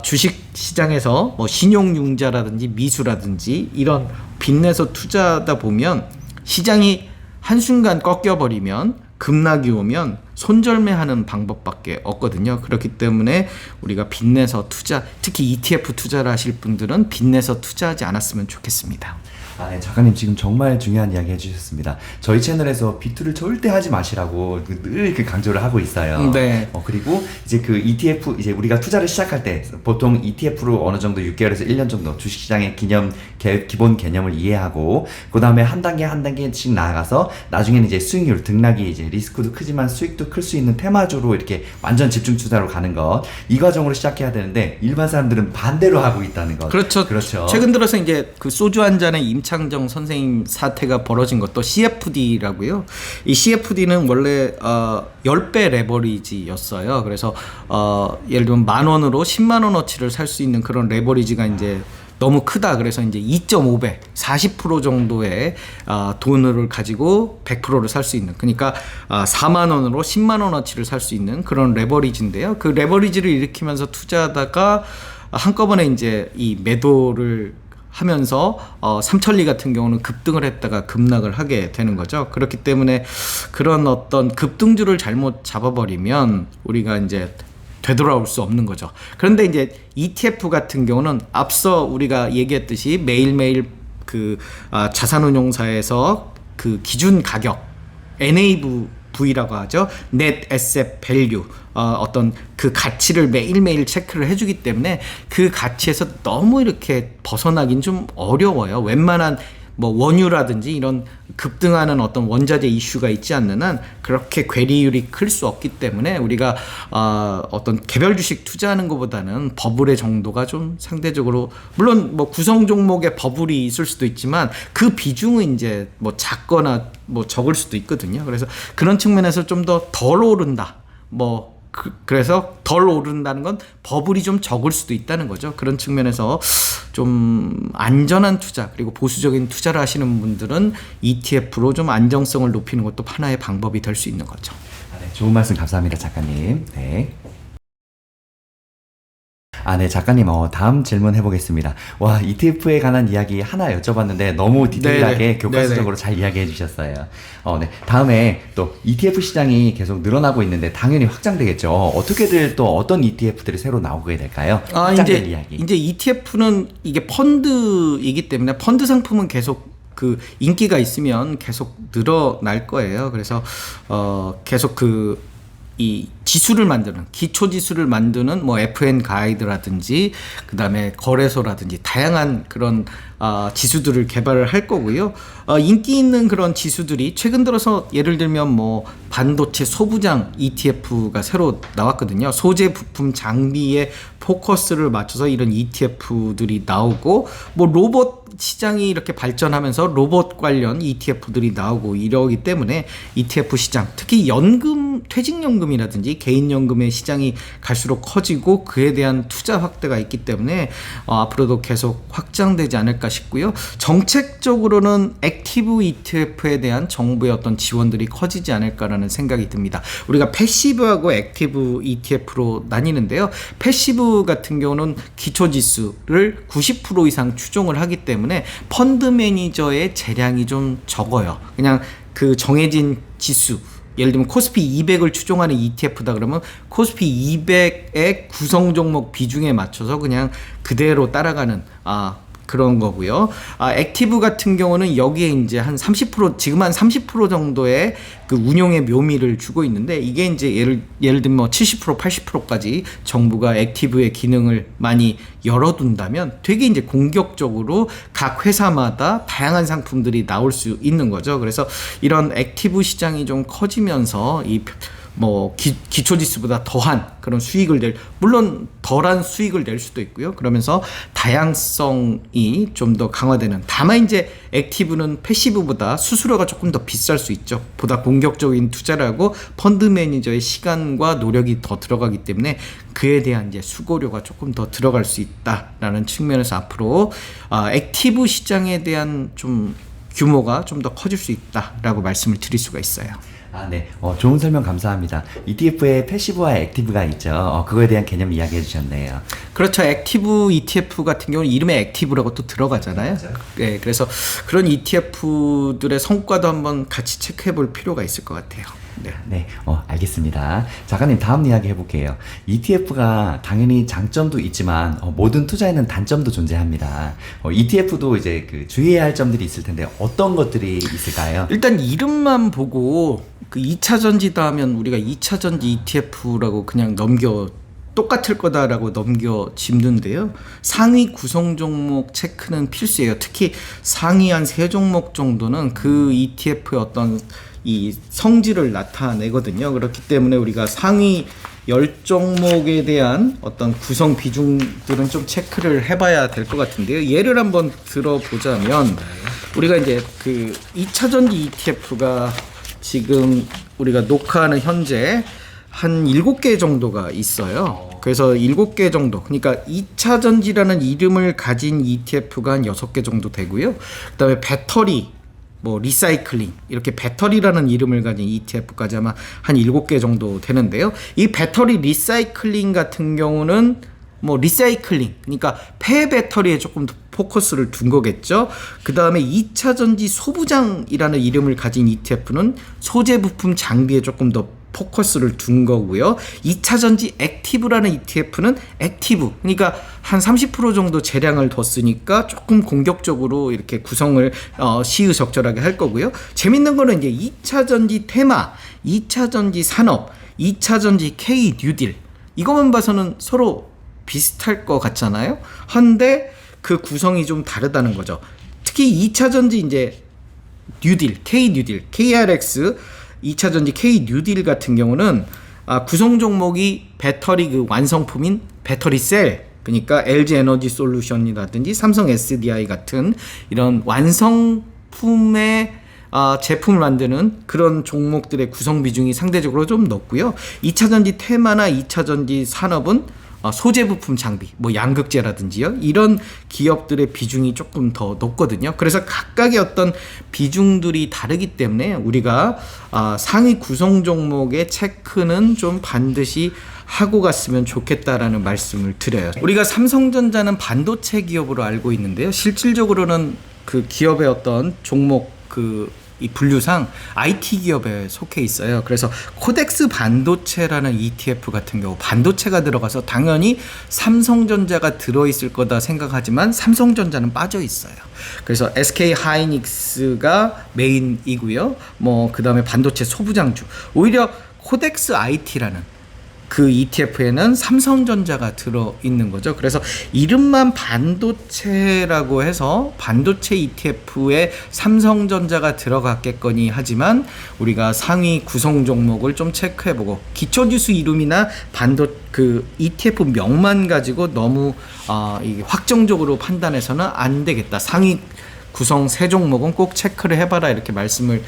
주식 시장에서 뭐 신용융자라든지 미수라든지 이런 빚내서 투자하다 보면 시장이 한순간 꺾여버리면, 급락이 오면 손절매하는 방법밖에 없거든요. 그렇기 때문에 우리가 빚내서 투자, 특히 ETF 투자를 하실 분들은 빚내서 투자하지 않았으면 좋겠습니다. 네, 작가님 지금 정말 중요한 이야기 해주셨습니다. 저희 채널에서 비투를 절대 하지 마시라고 늘 강조를 하고 있어요. 네. 그리고 이제 그 ETF, 이제 우리가 투자를 시작할 때 보통 ETF로 어느 정도 6개월에서 1년 정도 주식시장의 기본 개념을 이해하고, 그 다음에 한 단계씩 나아가서 나중에는 이제 수익률, 등락이 이제 리스크도 크지만 수익도 클 수 있는 테마주로 이렇게 완전 집중 투자로 가는 것, 이 과정으로 시작해야 되는데 일반 사람들은 반대로 하고 있다는 것. 그렇죠. 그렇죠. 최근 들어서 이제 그 소주 한 잔에 임창정 선생님 사태가 벌어진 것도 CFD라고요. 이 CFD는 원래 10배 레버리지였어요. 그래서 예를 들면 10,000원으로 10만 원어치를 살 수 있는 그런 레버리지가 이제 너무 크다. 그래서 이제 2.5배, 40% 정도의 돈을 가지고 100%를 살 수 있는, 그러니까 4만 원으로 10만 원어치를 살 수 있는 그런 레버리지인데요. 그 레버리지를 일으키면서 투자하다가 한꺼번에 이제 이 매도를 하면서 삼천리 같은 경우는 급등을 했다가 급락을 하게 되는 거죠. 그렇기 때문에 그런 어떤 급등주를 잘못 잡아버리면 우리가 이제 되돌아올 수 없는 거죠. 그런데 이제 ETF 같은 경우는 앞서 우리가 얘기했듯이 매일매일 그 자산운용사에서 그 기준 가격 NAV라고 하죠. Net Asset Value, 어떤 그 가치를 매일매일 체크를 해주기 때문에 그 가치에서 너무 이렇게 벗어나긴 좀 어려워요. 웬만한 뭐 원유라든지 이런 급등하는 어떤 원자재 이슈가 있지 않는 한 그렇게 괴리율이 클 수 없기 때문에 우리가 어떤 개별 주식 투자하는 것보다는 버블의 정도가 좀 상대적으로, 물론 뭐 구성 종목에 버블이 있을 수도 있지만 그 비중은 이제 뭐 작거나 뭐 적을 수도 있거든요. 그래서 그런 측면에서 좀 더 덜 오른다. 그래서 덜 오른다는 건 버블이 좀 적을 수도 있다는 거죠. 그런 측면에서 좀 안전한 투자, 그리고 보수적인 투자를 하시는 분들은 ETF로 좀 안정성을 높이는 것도 하나의 방법이 될 수 있는 거죠. 네, 좋은 말씀 감사합니다, 작가님. 네. 네, 작가님, 다음 질문 해보겠습니다. 와, ETF에 관한 이야기 하나 여쭤봤는데 너무 디테일하게 네네. 교과서적으로 잘 이야기해 주셨어요. 네. 다음에 또 ETF 시장이 계속 늘어나고 있는데 당연히 확장되겠죠. 어떻게들 또 어떤 ETF들이 새로 나오게 될까요? 확장될 이야기. 이제 ETF는 이게 펀드이기 때문에 펀드 상품은 계속 그 인기가 있으면 계속 늘어날 거예요. 그래서 계속 이 지수를 만드는, 기초 지수를 만드는 뭐 FN 가이드라든지 그다음에 거래소라든지 다양한 그런 지수들을 개발을 할 거고요. 인기 있는 그런 지수들이 최근 들어서 예를 들면 뭐 반도체 소부장 ETF가 새로 나왔거든요. 소재 부품 장비에 포커스를 맞춰서 이런 ETF들이 나오고, 뭐 로봇 시장이 이렇게 발전하면서 로봇 관련 ETF들이 나오고 이러기 때문에 ETF 시장, 특히 연금, 퇴직연금이라든지 개인연금의 시장이 갈수록 커지고 그에 대한 투자 확대가 있기 때문에 앞으로도 계속 확장되지 않을까 싶고요. 정책적으로는 액티브 ETF에 대한 정부의 어떤 지원들이 커지지 않을까라는 생각이 듭니다. 우리가 패시브하고 액티브 ETF로 나뉘는데요. 패시브 같은 경우는 기초지수를 90% 이상 추종을 하기 때문에 펀드 매니저의 재량이 좀 적어요. 그냥 그 정해진 지수, 예를 들면 코스피 200을 추종하는 ETF다 그러면 코스피 200의 구성 종목 비중에 맞춰서 그냥 그대로 따라가는 그런 거고요. 액티브 같은 경우는 여기에 이제 한 30%, 지금 한 30% 정도의 그 운용의 묘미를 주고 있는데, 이게 이제 예를 들면 뭐 70%, 80%까지 정부가 액티브의 기능을 많이 열어둔다면 되게 이제 공격적으로 각 회사마다 다양한 상품들이 나올 수 있는 거죠. 그래서 이런 액티브 시장이 좀 커지면서 뭐 기초지수보다 더한 그런 수익을 물론 덜한 수익을 낼 수도 있고요. 그러면서 다양성이 좀 더 강화되는, 다만 이제 액티브는 패시브보다 수수료가 조금 더 비쌀 수 있죠. 보다 공격적인 투자를 하고 펀드 매니저의 시간과 노력이 더 들어가기 때문에 그에 대한 이제 수고료가 조금 더 들어갈 수 있다라는 측면에서 앞으로 액티브 시장에 대한 좀 규모가 좀 더 커질 수 있다라고 말씀을 드릴 수가 있어요. 네. 좋은 설명 감사합니다. ETF에 패시브와 액티브가 있죠. 그거에 대한 개념 이야기해 주셨네요. 그렇죠. 액티브 ETF 같은 경우는 이름에 액티브라고 또 들어가잖아요. 네, 그래서 그런 ETF들의 성과도 한번 같이 체크해 볼 필요가 있을 것 같아요. 네. 네, 알겠습니다. 작가님 다음 이야기 해볼게요. ETF가 당연히 장점도 있지만 모든 투자에는 단점도 존재합니다. ETF도 이제 그 주의해야 할 점들이 있을 텐데 어떤 것들이 있을까요? 일단 이름만 보고 그 2차 전지다 하면 우리가 2차 전지 ETF라고 그냥 똑같을 거다라고 넘겨 짚는데요. 상위 구성 종목 체크는 필수예요. 특히 상위 한 3종목 정도는 그 ETF의 어떤 이 성질을 나타내거든요. 그렇기 때문에 우리가 상위 10종목에 대한 어떤 구성 비중들은 좀 체크를 해봐야 될 것 같은데요. 예를 한번 들어보자면 우리가 이제 그 2차 전지 ETF가 지금 우리가 녹화하는 현재 한 7개 정도가 있어요. 그래서 7개 정도. 그러니까 2차 전지라는 이름을 가진 ETF가 한 6개 정도 되고요. 그다음에 배터리, 뭐 리사이클링, 이렇게 배터리라는 이름을 가진 ETF까지 아마 한 7개 정도 되는데요. 이 배터리 리사이클링 같은 경우는 뭐 리사이클링, 그러니까 폐 배터리에 조금 더 포커스를 둔 거겠죠. 그 다음에 2차 전지 소부장이라는 이름을 가진 ETF는 소재 부품 장비에 조금 더 포커스를 둔 거고요. 2차 전지 액티브라는 ETF는 액티브, 그러니까 한 30% 정도 재량을 뒀으니까 조금 공격적으로 이렇게 구성을 시의적절하게 할 거고요. 재밌는 거는 이제 2차 전지 테마, 2차 전지 산업, 2차 전지 K 뉴딜, 이것만 봐서는 서로 비슷할 것 같잖아요. 한데 그 구성이 좀 다르다는 거죠. 특히 2차 전지 이제 뉴딜, K 뉴딜, KRX 2차 전지 K 뉴딜 같은 경우는 구성 종목이 배터리 그 완성품인 배터리 셀, 그러니까 LG 에너지 솔루션이라든지 삼성 SDI 같은 이런 완성품의 제품을 만드는 그런 종목들의 구성 비중이 상대적으로 좀 높고요. 2차 전지 테마나 2차 전지 산업은 소재 부품 장비, 뭐 양극재라든지요, 이런 기업들의 비중이 조금 더 높거든요. 그래서 각각의 어떤 비중들이 다르기 때문에 우리가 상위 구성 종목의 체크는 좀 반드시 하고 갔으면 좋겠다라는 말씀을 드려요. 우리가 삼성전자는 반도체 기업으로 알고 있는데요. 실질적으로는 그 기업의 어떤 종목 이 분류상 IT 기업에 속해 있어요. 그래서 코덱스 반도체라는 ETF 같은 경우 반도체가 들어가서 당연히 삼성전자가 들어있을 거다 생각하지만 삼성전자는 빠져 있어요. 그래서 SK 하이닉스가 메인이고요. 뭐 그다음에 반도체 소부장주. 오히려 코덱스 IT라는 그 ETF에는 삼성전자가 들어있는 거죠. 그래서 이름만 반도체라고 해서 반도체 ETF에 삼성전자가 들어갔겠거니 하지만 우리가 상위 구성 종목을 좀 체크해보고 기초지수 이름이나 그 ETF 명만 가지고 너무 이게 확정적으로 판단해서는 안 되겠다. 상위 구성 3종목은 꼭 체크를 해봐라, 이렇게 말씀을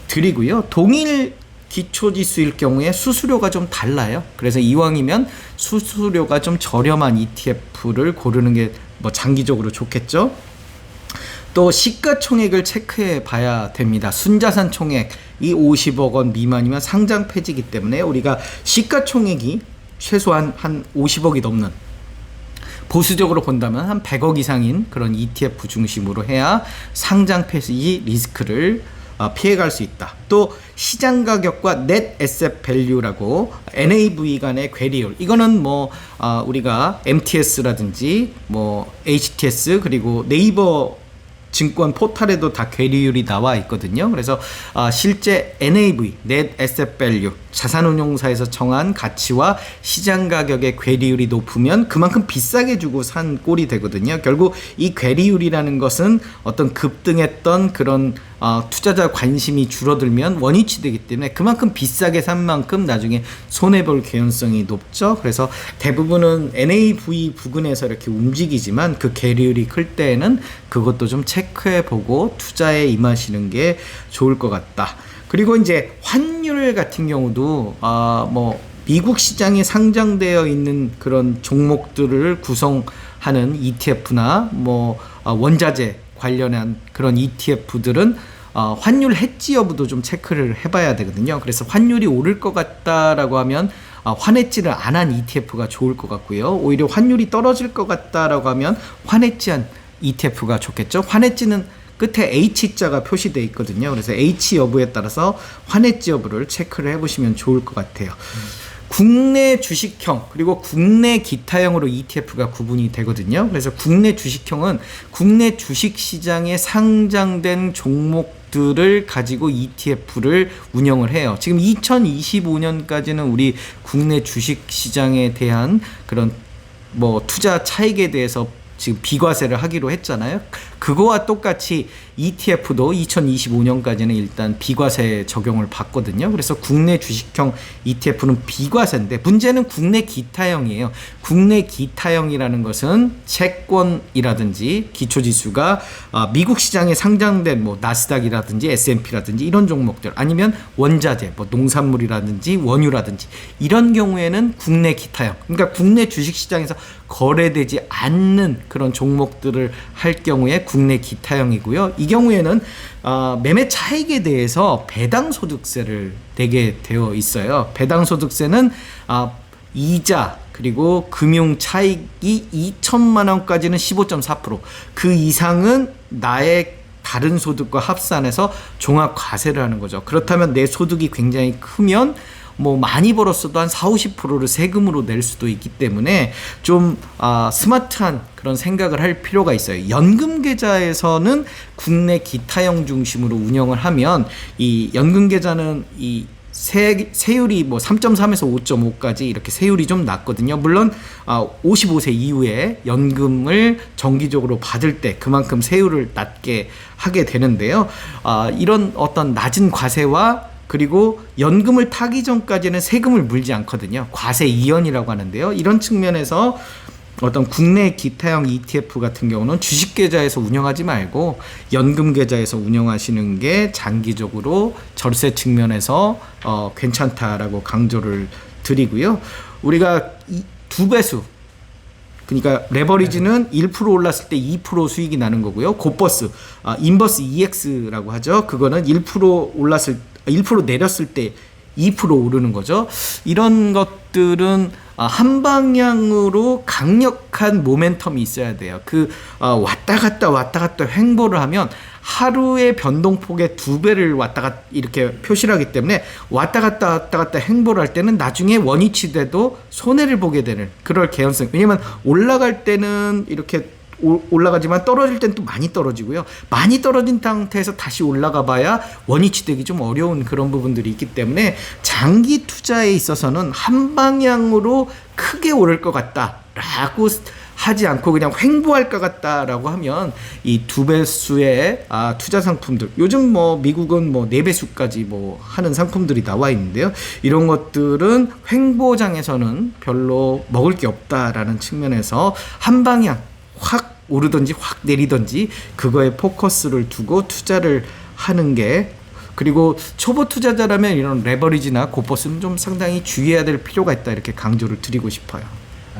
드리고요. 동일 기초지수일 경우에 수수료가 좀 달라요. 그래서 이왕이면 수수료가 좀 저렴한 ETF를 고르는 게 뭐 장기적으로 좋겠죠. 또 시가총액을 체크해 봐야 됩니다. 순자산 총액이 50억 원 미만이면 상장 폐지이기 때문에 우리가 시가총액이 최소한 한 50억이 넘는, 보수적으로 본다면 한 100억 이상인 그런 ETF 중심으로 해야 상장 폐지 리스크를 피해갈 수 있다. 또 시장 가격과 넷 에셋 밸류라고 NAV 간의 괴리율, 이거는 뭐 우리가 MTS라든지 뭐 HTS 그리고 네이버 증권 포탈에도 다 괴리율이 나와 있거든요. 그래서 실제 NAV, Net Asset Value, 자산운용사에서 정한 가치와 시장 가격의 괴리율이 높으면 그만큼 비싸게 주고 산 꼴이 되거든요. 결국 이 괴리율이라는 것은 어떤 급등했던 그런 투자자 관심이 줄어들면 원위치 되기 때문에 그만큼 비싸게 산 만큼 나중에 손해볼 개연성이 높죠. 그래서 대부분은 NAV 부근에서 이렇게 움직이지만 그 괴리율이 클 때에는 그것도 좀 체크해보고 투자에 임하시는 게 좋을 것 같다. 그리고 이제 환율 같은 경우도 뭐 미국 시장에 상장되어 있는 그런 종목들을 구성하는 ETF나 뭐 원자재 관련한 그런 ETF들은 환율 해지 여부도 좀 체크를 해봐야 되거든요. 그래서 환율이 오를 것 같다라고 하면 환해지를 안 한 ETF가 좋을 것 같고요. 오히려 환율이 떨어질 것 같다라고 하면 환해지한 ETF가 좋겠죠. 환해지는 끝에 H자가 표시되어 있거든요. 그래서 H 여부에 따라서 환해지 여부를 체크를 해보시면 좋을 것 같아요. 국내 주식형 그리고 국내 기타형으로 ETF가 구분이 되거든요. 그래서 국내 주식형은 국내 주식시장에 상장된 종목들을 가지고 ETF를 운영을 해요. 지금 2025년까지는 우리 국내 주식시장에 대한 그런 뭐 투자 차익에 대해서 지금 비과세를 하기로 했잖아요. 그거와 똑같이 ETF도 2025년까지는 일단 비과세 적용을 받거든요. 그래서 국내 주식형 ETF는 비과세인데 문제는 국내 기타형이에요. 국내 기타형이라는 것은 채권이라든지 기초지수가 미국 시장에 상장된 뭐 나스닥이라든지 S&P라든지 이런 종목들 아니면 원자재, 뭐 농산물이라든지 원유라든지 이런 경우에는 국내 기타형. 그러니까 국내 주식시장에서 거래되지 않는 그런 종목들을 할 경우에 국내 기타형이고요. 이 경우에는 매매 차익에 대해서 배당소득세를 내게 되어 있어요. 배당소득세는 이자 그리고 금융 차익이 2천만 원까지는 15.4%, 그 이상은 나의 다른 소득과 합산해서 종합 과세를 하는 거죠. 그렇다면 내 소득이 굉장히 크면 뭐 많이 벌었어도 한 40~50%를 세금으로 낼 수도 있기 때문에 좀 스마트한 그런 생각을 할 필요가 있어요. 연금 계좌에서는 국내 기타형 중심으로 운영을 하면 이 연금 계좌는 이 세율이 뭐 3.3에서 5.5까지 이렇게 세율이 좀 낮거든요. 물론 55세 이후에 연금을 정기적으로 받을 때 그만큼 세율을 낮게 하게 되는데요. 이런 어떤 낮은 과세와 그리고 연금을 타기 전까지는 세금을 물지 않거든요. 과세 이연이라고 하는데요. 이런 측면에서 어떤 국내 기타형 ETF 같은 경우는 주식 계좌에서 운영하지 말고 연금 계좌에서 운영하시는 게 장기적으로 절세 측면에서 괜찮다라고 강조를 드리고요. 우리가 두 배수, 그러니까 레버리지는 1% 올랐을 때 2% 수익이 나는 거고요. 곧버스, 인버스 EX라고 하죠. 그거는 1% 내렸을 때 2% 오르는 거죠. 이런 것들은 한 방향으로 강력한 모멘텀이 있어야 돼요. 왔다 갔다 횡보를 하면 하루의 변동폭의 2배를 왔다 갔다 이렇게 표시를 하기 때문에 왔다 갔다 횡보를 할 때는 나중에 원위치 돼도 손해를 보게 되는 그럴 개연성. 왜냐면 올라갈 때는 이렇게 올라가지만 떨어질 땐 또 많이 떨어지고요. 많이 떨어진 상태에서 다시 올라가 봐야 원위치 되기 좀 어려운 그런 부분들이 있기 때문에 장기 투자에 있어서는 한 방향으로 크게 오를 것 같다라고 하지 않고 그냥 횡보할 것 같다라고 하면 이 2배수의 투자 상품들, 요즘 뭐 미국은 뭐 4배수까지 뭐 하는 상품들이 나와 있는데요. 이런 것들은 횡보장에서는 별로 먹을 게 없다라는 측면에서 한 방향 확 오르든지 확 내리든지 그거에 포커스를 두고 투자를 하는 게, 그리고 초보 투자자라면 이런 레버리지나 곧버스는 좀 상당히 주의해야 될 필요가 있다, 이렇게 강조를 드리고 싶어요.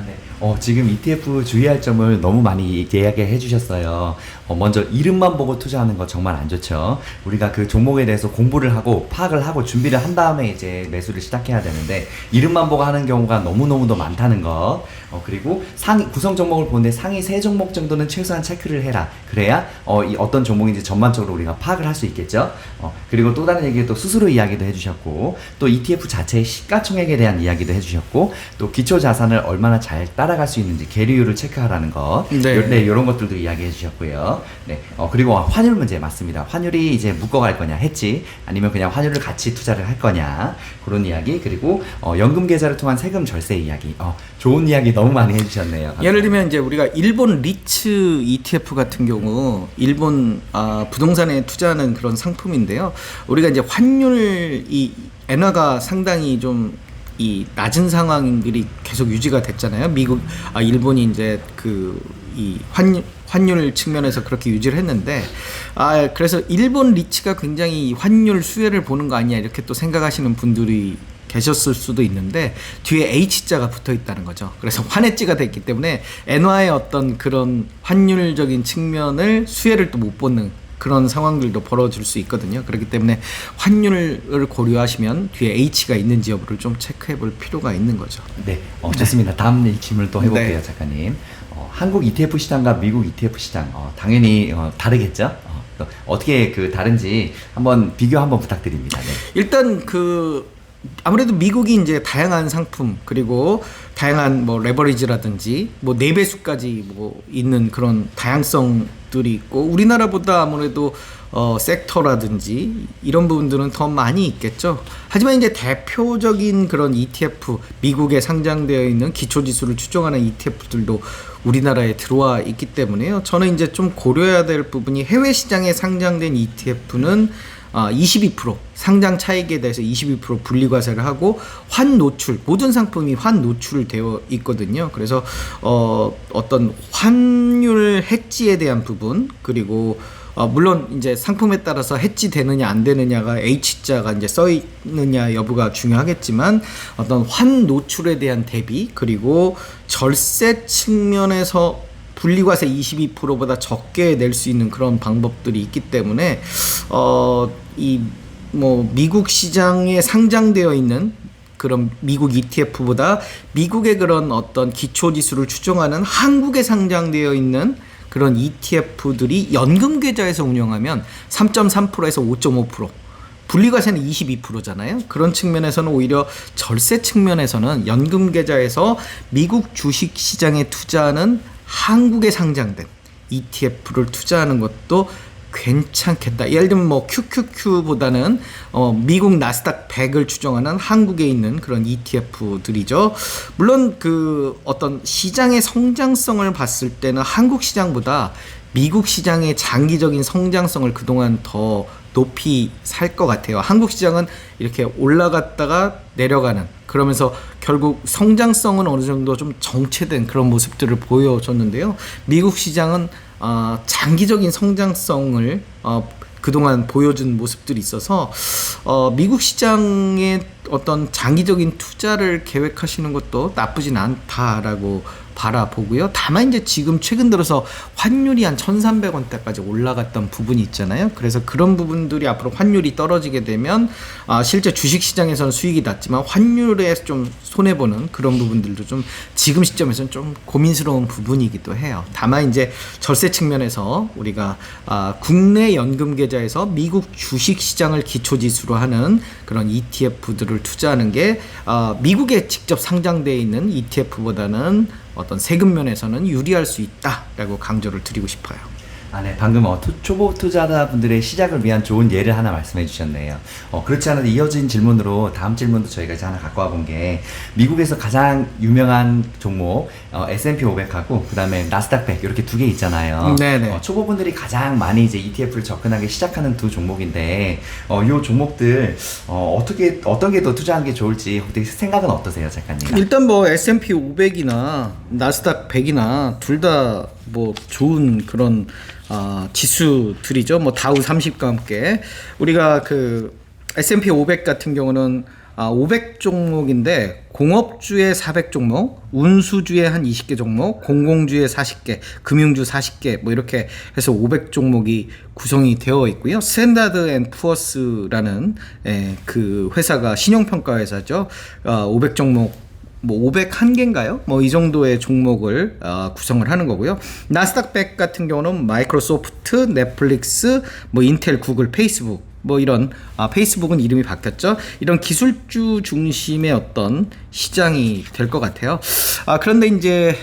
네. 지금 ETF 주의할 점을 너무 많이 이야기해 주셨어요. 먼저 이름만 보고 투자하는 거 정말 안 좋죠. 우리가 그 종목에 대해서 공부를 하고 파악을 하고 준비를 한 다음에 이제 매수를 시작해야 되는데 이름만 보고 하는 경우가 너무너무도 많다는 것. 그리고 구성 종목을 보는데 상위 3종목 정도는 최소한 체크를 해라. 그래야 이 어떤 종목인지 전반적으로 우리가 파악을 할 수 있겠죠. 그리고 또 다른 얘기, 또 수수료 이야기도 해주셨고, 또 ETF 자체의 시가총액에 대한 이야기도 해주셨고, 또 기초 자산을 얼마나 잘 따라갈 수 있는지 계류율을 체크하라는 것, 네, 이런 것들도 이야기해 주셨고요. 네, 그리고 환율 문제 맞습니다. 환율이 이제 묶어갈 거냐, 했지, 아니면 그냥 환율을 같이 투자를 할 거냐, 그런 이야기. 그리고 연금 계좌를 통한 세금 절세 이야기. 좋은 이야기 너무 많이 해주셨네요. 예를 들면 이제 우리가 일본 리츠 ETF 같은 경우 일본 부동산에 투자하는 그런 상품인데요. 우리가 이제 환율 엔화가 상당히 좀 이 낮은 상황들이 계속 유지가 됐잖아요. 일본이 이제 이 환율 측면에서 그렇게 유지를 했는데, 그래서 일본 리츠가 굉장히 환율 수혜를 보는 거 아니냐, 이렇게 또 생각하시는 분들이 계셨을 수도 있는데 뒤에 H자가 붙어 있다는 거죠. 그래서 환해지가 됐기 때문에 엔화의 어떤 그런 환율적인 측면을 수혜를 또 못 보는 그런 상황들도 벌어질 수 있거든요. 그렇기 때문에 환율을 고려하시면 뒤에 H가 있는지 여부를 좀 체크해 볼 필요가 있는 거죠. 네, 좋습니다. 다음 질문 또 해볼게요. 네. 작가님. 한국 ETF 시장과 미국 ETF 시장 당연히 다르겠죠? 또 어떻게 그 다른지 한번 비교 한번 부탁드립니다. 네. 일단 아무래도 미국이 이제 다양한 상품 그리고 다양한 뭐 레버리지라든지 뭐 4배수까지 뭐 있는 그런 다양성들이 있고, 우리나라보다 아무래도 섹터라든지 이런 부분들은 더 많이 있겠죠. 하지만 이제 대표적인 그런 ETF, 미국에 상장되어 있는 기초지수를 추정하는 ETF들도 우리나라에 들어와 있기 때문에요. 저는 이제 좀 고려해야 될 부분이, 해외 시장에 상장된 ETF는 22% 상장 차익에 대해서 22% 분리과세를 하고 환 노출, 모든 상품이 환 노출되어 있거든요. 그래서 어떤 환율 해지에 대한 부분, 그리고 물론 이제 상품에 따라서 해지 되느냐 안 되느냐가 H자가 이제 써 있느냐 여부가 중요하겠지만, 어떤 환 노출에 대한 대비, 그리고 절세 측면에서 분리과세 22%보다 적게 낼 수 있는 그런 방법들이 있기 때문에 미국 시장에 상장되어 있는 그런 미국 ETF보다 미국의 그런 어떤 기초 지수를 추정하는 한국에 상장되어 있는 그런 ETF들이 연금 계좌에서 운영하면 3.3%에서 5.5%, 분리과세는 22%잖아요. 그런 측면에서는 오히려 절세 측면에서는 연금 계좌에서 미국 주식 시장에 투자하는 한국에 상장된 ETF를 투자하는 것도 괜찮겠다. 예를 들면 뭐 QQQ보다는 미국 나스닥 100을 추정하는 한국에 있는 그런 ETF들이죠. 물론 그 어떤 시장의 성장성을 봤을 때는 한국 시장보다 미국 시장의 장기적인 성장성을 그동안 더 높이 살 것 같아요. 한국 시장은 이렇게 올라갔다가 내려가는, 그러면서 결국 성장성은 어느 정도 좀 정체된 그런 모습들을 보여줬는데요. 미국 시장은 장기적인 성장성을 그동안 보여준 모습들이 있어서 미국 시장에 어떤 장기적인 투자를 계획하시는 것도 나쁘진 않다라고 바라보고요. 다만 이제 지금 최근 들어서 환율이 한 1,300원대까지 올라갔던 부분이 있잖아요. 그래서 그런 부분들이 앞으로 환율이 떨어지게 되면 실제 주식시장에서는 수익이 났지만 환율에 좀 손해보는 그런 부분들도 좀 지금 시점에서는 좀 고민스러운 부분이기도 해요. 다만 이제 절세 측면에서 우리가 국내 연금 계좌에서 미국 주식시장을 기초지수로 하는 그런 ETF들을 투자하는 게 미국에 직접 상장되어 있는 ETF보다는 어떤 세금 면에서는 유리할 수 있다라고 강조를 드리고 싶어요. 네, 방금 초보 투자자분들의 시작을 위한 좋은 예를 하나 말씀해 주셨네요. 그렇지 않아도 이어진 질문으로 다음 질문도 저희가 이제 하나 갖고 와본 게, 미국에서 가장 유명한 종목 S&P 500하고 그 다음에 나스닥 100 이렇게 두 개 있잖아요. 네네. 초보분들이 가장 많이 이제 ETF를 접근하기 시작하는 두 종목인데, 요 종목들 어떤 게 더 투자하는 게 좋을지 어떻게 생각은 어떠세요, 작가님? 일단 뭐 S&P 500이나 나스닥 100이나 둘 다 뭐 좋은 그런 지수들이죠. 뭐 다우 30과 함께 우리가 그 S&P 500 같은 경우는 500 종목인데 공업주에 400 종목, 운수주에 한 20개 종목, 공공주에 40개, 금융주 40개 뭐 이렇게 해서 500 종목이 구성이 되어 있고요. 스탠다드 앤 푸어스라는 그 회사가 신용평가 회사죠. 500 종목 뭐 501개인가요? 뭐 이 정도의 종목을 구성을 하는 거고요. 나스닥 100 같은 경우는 마이크로소프트, 넷플릭스, 뭐 인텔, 구글, 페이스북 뭐 이런 페이스북은 이름이 바뀌었죠. 이런 기술주 중심의 어떤 시장이 될 것 같아요. 그런데 이제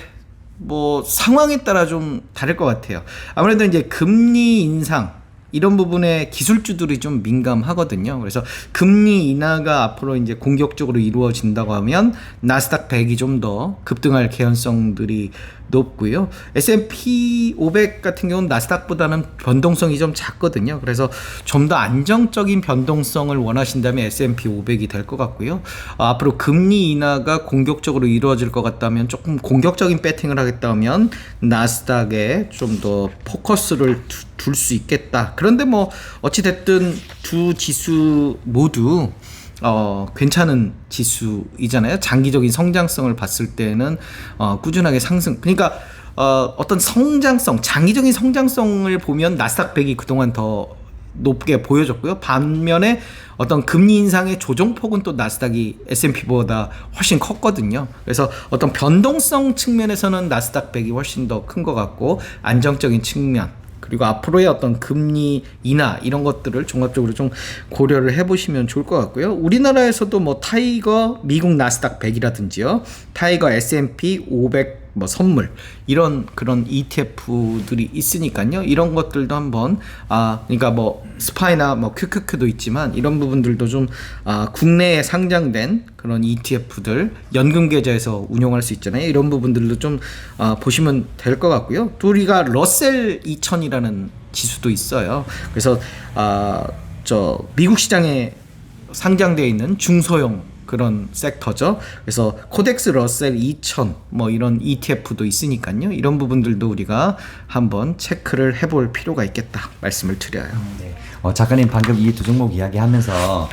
뭐 상황에 따라 좀 다를 것 같아요. 아무래도 이제 금리 인상 이런 부분에 기술주들이 좀 민감하거든요. 그래서 금리 인하가 앞으로 이제 공격적으로 이루어진다고 하면 나스닥 100이 좀 더 급등할 개연성들이 높고요. S&P 500 같은 경우는 나스닥보다는 변동성이 좀 작거든요. 그래서 좀 더 안정적인 변동성을 원하신다면 S&P 500이 될 것 같고요. 앞으로 금리 인하가 공격적으로 이루어질 것 같다면, 조금 공격적인 배팅을 하겠다면 나스닥에 좀 더 포커스를 둘 수 있겠다. 그런데 뭐 어찌 됐든 두 지수 모두 괜찮은 지수이잖아요. 장기적인 성장성을 봤을 때는 꾸준하게 상승. 그러니까 어떤 성장성, 장기적인 성장성을 보면 나스닥 100이 그동안 더 높게 보여줬고요. 반면에 어떤 금리 인상의 조정폭은 또 나스닥이 S&P보다 훨씬 컸거든요. 그래서 어떤 변동성 측면에서는 나스닥 100이 훨씬 더 큰 것 같고, 안정적인 측면, 그리고 앞으로의 어떤 금리 인하 이런 것들을 종합적으로 좀 고려를 해보시면 좋을 것 같고요. 우리나라에서도 뭐 타이거 미국 나스닥 100이라든지요, 타이거 S&P 500 뭐 선물 이런 그런 ETF들이 있으니까요. 이런 것들도 한번 그러니까 뭐 스파이나 뭐 QQQ도 있지만 이런 부분들도 좀 국내에 상장된 그런 ETF들 연금 계좌에서 운용할 수 있잖아요. 이런 부분들도 좀 보시면 될 것 같고요. 또 우리가 러셀 2000이라는 지수도 있어요. 그래서 저 미국 시장에 상장되어 있는 중소형 그런 섹터죠. 그래서 코덱스 러셀 2000 뭐 이런 ETF도 있으니까요. 이런 부분들도 우리가 한번 체크를 해볼 필요가 있겠다 말씀을 드려요. 네. 작가님 방금 이 두 종목 이야기하면서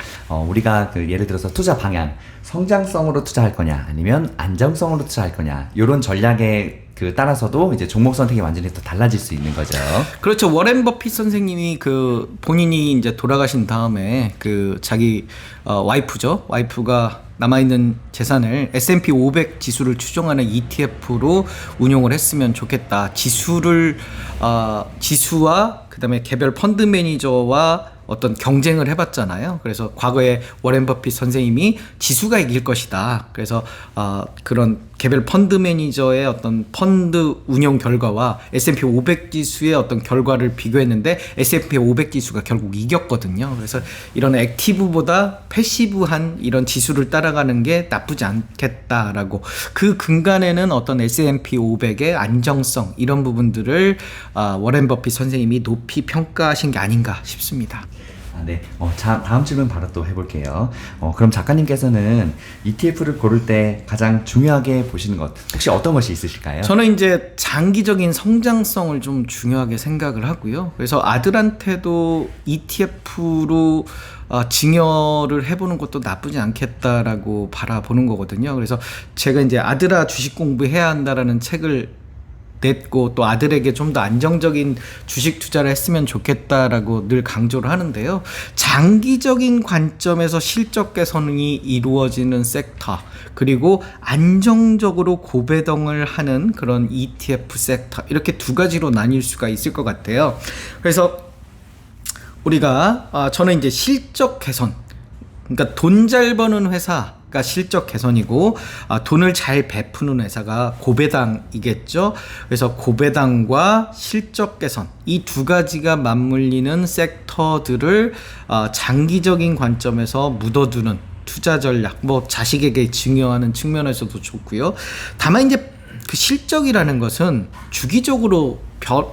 우리가 그 예를 들어서 투자 방향, 성장성으로 투자할 거냐 아니면 안정성으로 투자할 거냐 이런 전략에 그 따라서도 이제 종목 선택이 완전히 또 달라질 수 있는 거죠. 그렇죠. 워렌 버핏 선생님이 그 본인이 이제 돌아가신 다음에 그 자기 와이프가 남아있는 재산을 S&P 500 지수를 추종하는 ETF로 운용을 했으면 좋겠다. 지수와 그다음에 개별 펀드 매니저와 어떤 경쟁을 해봤잖아요. 그래서 과거에 워렌 버핏 선생님이 지수가 이길 것이다. 그래서 그런 개별 펀드 매니저의 어떤 펀드 운용 결과와 S&P 500 지수의 어떤 결과를 비교했는데 S&P 500 지수가 결국 이겼거든요. 그래서 이런 액티브보다 패시브한 이런 지수를 따라가는 게 나쁘지 않겠다라고, 그 근간에는 어떤 S&P 500의 안정성 이런 부분들을 워렌 버핏 선생님이 높이 평가하신 게 아닌가 싶습니다. 네. 다음 질문 바로 또 해볼게요. 그럼 작가님께서는 ETF를 고를 때 가장 중요하게 보시는 것 혹시 어떤 것이 있으실까요? 저는 이제 장기적인 성장성을 좀 중요하게 생각을 하고요. 그래서 아들한테도 ETF로 증여를 해보는 것도 나쁘지 않겠다라고 바라보는 거거든요. 그래서 제가 이제 아들아 주식 공부해야 한다라는 책을 냈고, 또 아들에게 좀 더 안정적인 주식 투자를 했으면 좋겠다라고 늘 강조를 하는데요. 장기적인 관점에서 실적 개선이 이루어지는 섹터, 그리고 안정적으로 고배당을 하는 그런 ETF 섹터, 이렇게 두 가지로 나뉠 수가 있을 것 같아요. 그래서 우리가 저는 이제 실적 개선, 그러니까 돈 잘 버는 회사가 실적 개선이고, 돈을 잘 베푸는 회사가 고배당이겠죠. 그래서 고배당과 실적 개선, 이 두 가지가 맞물리는 섹터들을 장기적인 관점에서 묻어두는 투자 전략, 뭐 자식에게 증여하는 측면에서도 좋고요. 다만 이제 그 실적이라는 것은 주기적으로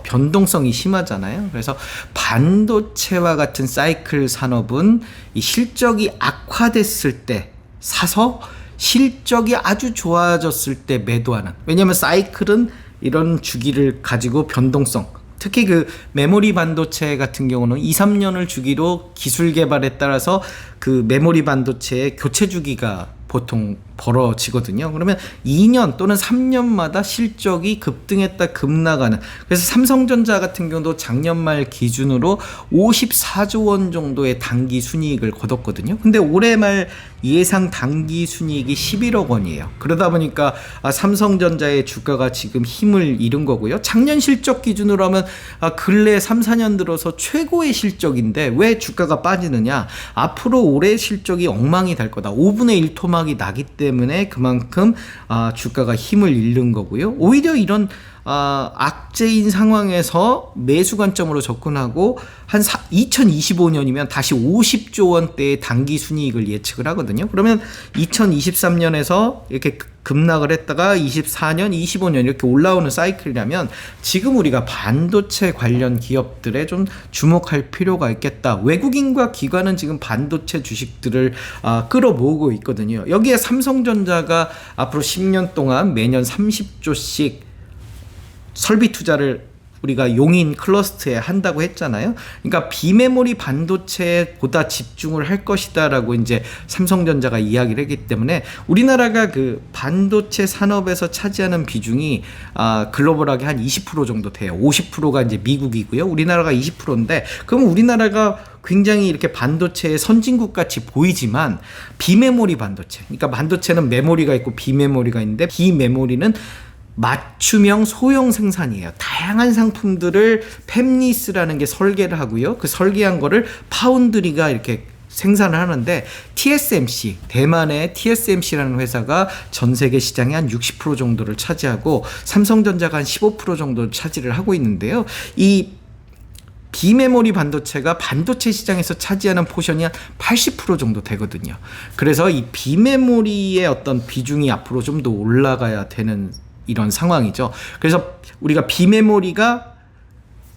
변동성이 심하잖아요. 그래서 반도체와 같은 사이클 산업은 이 실적이 악화됐을 때 사서 실적이 아주 좋아졌을 때 매도하는, 왜냐하면 사이클은 이런 주기를 가지고 변동성, 특히 그 메모리 반도체 같은 경우는 2-3년을 주기로 기술 개발에 따라서 그 메모리 반도체의 교체 주기가 보통 벌어지거든요. 그러면 2년 또는 3년마다 실적이 급등했다 급나가는, 그래서 삼성전자 같은 경우도 작년 말 기준으로 54조 원 정도의 당기 순이익을 거뒀거든요. 근데 올해 말 예상 당기 순이익이 11억 원이에요. 그러다 보니까 삼성전자의 주가가 지금 힘을 잃은 거고요. 작년 실적 기준으로 하면 근래 3-4년 들어서 최고의 실적인데 왜 주가가 빠지느냐? 앞으로 올해 실적이 엉망이 될 거다. 5분의 1 토막이 나기 때문에 그만큼 주가가 힘을 잃는 거고요. 오히려 이런 악재인 상황에서 매수 관점으로 접근하고 한 2025년이면 다시 50조 원대의 당기 순이익을 예측을 하거든요. 그러면 2023년에서 이렇게 급락을 했다가 24년, 25년 이렇게 올라오는 사이클이라면 지금 우리가 반도체 관련 기업들에 좀 주목할 필요가 있겠다. 외국인과 기관은 지금 반도체 주식들을 끌어모으고 있거든요. 여기에 삼성전자가 앞으로 10년 동안 매년 30조씩 설비 투자를 우리가 용인 클러스터에 한다고 했잖아요. 그러니까 비메모리 반도체에 보다 집중을 할 것이다라고 이제 삼성전자가 이야기를 했기 때문에 우리나라가 그 반도체 산업에서 차지하는 비중이 글로벌하게 한 20% 정도 돼요. 50%가 이제 미국이고요. 우리나라가 20%인데 그럼 우리나라가 굉장히 이렇게 반도체의 선진국 같이 보이지만 비메모리 반도체, 그러니까 반도체는 메모리가 있고 비메모리가 있는데 비메모리는 맞춤형 소형 생산이에요. 다양한 상품들을 팹리스라는 게 설계를 하고요. 그 설계한 거를 파운드리가 이렇게 생산을 하는데, TSMC, 대만의 TSMC라는 회사가 전 세계 시장의 한 60% 정도를 차지하고 삼성전자가 한 15% 정도 차지를 하고 있는데요. 이 비메모리 반도체가 반도체 시장에서 차지하는 포션이 한 80% 정도 되거든요. 그래서 이 비메모리의 어떤 비중이 앞으로 좀 더 올라가야 되는 이런 상황이죠. 그래서 우리가 비메모리가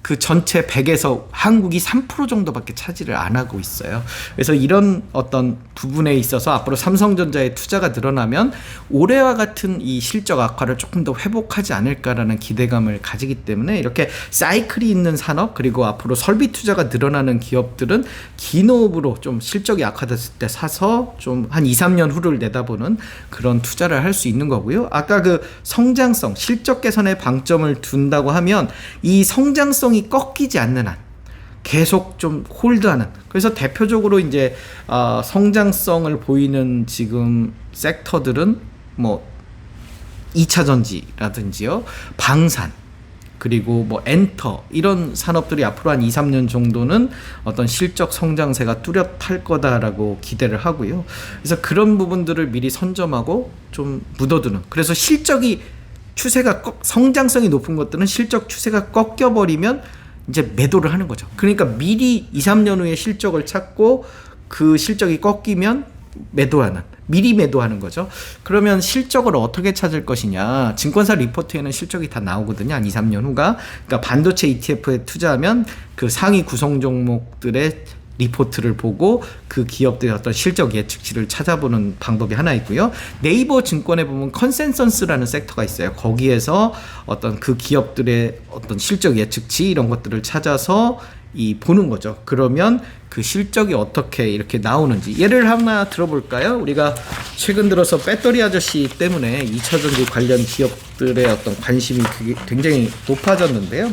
그 전체 100에서 한국이 3% 정도밖에 차지를 안 하고 있어요. 그래서 이런 어떤 부분에 있어서 앞으로 삼성전자의 투자가 늘어나면 올해와 같은 이 실적 악화를 조금 더 회복하지 않을까라는 기대감을 가지기 때문에, 이렇게 사이클이 있는 산업, 그리고 앞으로 설비 투자가 늘어나는 기업들은 기노업으로 좀 실적이 악화됐을 때 사서 좀 한 2, 3년 후를 내다보는 그런 투자를 할 수 있는 거고요. 아까 그 성장성, 실적 개선에 방점을 둔다고 하면 이 성장성이 꺾이지 않는 한 계속 좀 홀드하는, 그래서 대표적으로 이제 성장성을 보이는 지금 섹터들은 뭐 2차 전지라든지요, 방산, 그리고 뭐 엔터, 이런 산업들이 앞으로 한 2, 3년 정도는 어떤 실적 성장세가 뚜렷할 거다라고 기대를 하고요. 그래서 그런 부분들을 미리 선점하고 좀 묻어두는, 그래서 실적이 추세가 성장성이 높은 것들은 실적 추세가 꺾여버리면 이제 매도를 하는 거죠. 그러니까 미리 2, 3년 후에 실적을 찾고 그 실적이 꺾이면 매도하는, 미리 매도하는 거죠. 그러면 실적을 어떻게 찾을 것이냐, 증권사 리포트에는 실적이 다 나오거든요. 한 2, 3년 후가. 그러니까 반도체 ETF에 투자하면 그 상위 구성 종목들의 리포트를 보고 그 기업들의 어떤 실적 예측치를 찾아보는 방법이 하나 있고요. 네이버 증권에 보면 컨센서스라는 섹터가 있어요. 거기에서 어떤 그 기업들의 어떤 실적 예측치 이런 것들을 찾아서 보는 거죠. 그러면 그 실적이 어떻게 이렇게 나오는지 예를 하나 들어볼까요? 우리가 최근 들어서 배터리 아저씨 때문에 2차전지 관련 기업들의 어떤 관심이 굉장히 높아졌는데요.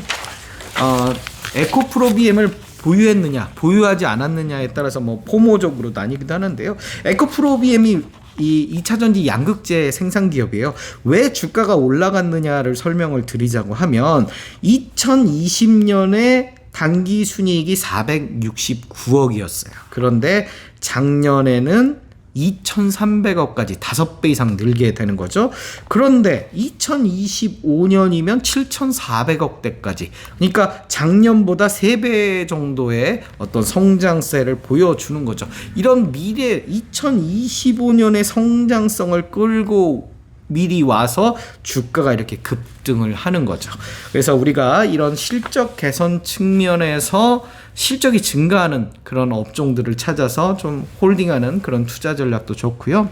에코프로비엠을 보유했느냐, 보유하지 않았느냐에 따라서 뭐 포모적으로 나뉘기도 하는데요. 에코프로비엠이 이 2차전지 양극재 생산 기업이에요. 왜 주가가 올라갔느냐를 설명을 드리자고 하면 2020년에 단기 순이익이 469억이었어요. 그런데 작년에는 2,300억까지 5배 이상 늘게 되는 거죠. 그런데 2025년이면 7,400억대까지, 그러니까 작년보다 3배 정도의 어떤 성장세를 보여주는 거죠. 이런 미래 2025년의 성장성을 끌고 미리 와서 주가가 이렇게 급등을 하는 거죠. 그래서 우리가 이런 실적 개선 측면에서 실적이 증가하는 그런 업종들을 찾아서 좀 홀딩하는 그런 투자 전략도 좋고요.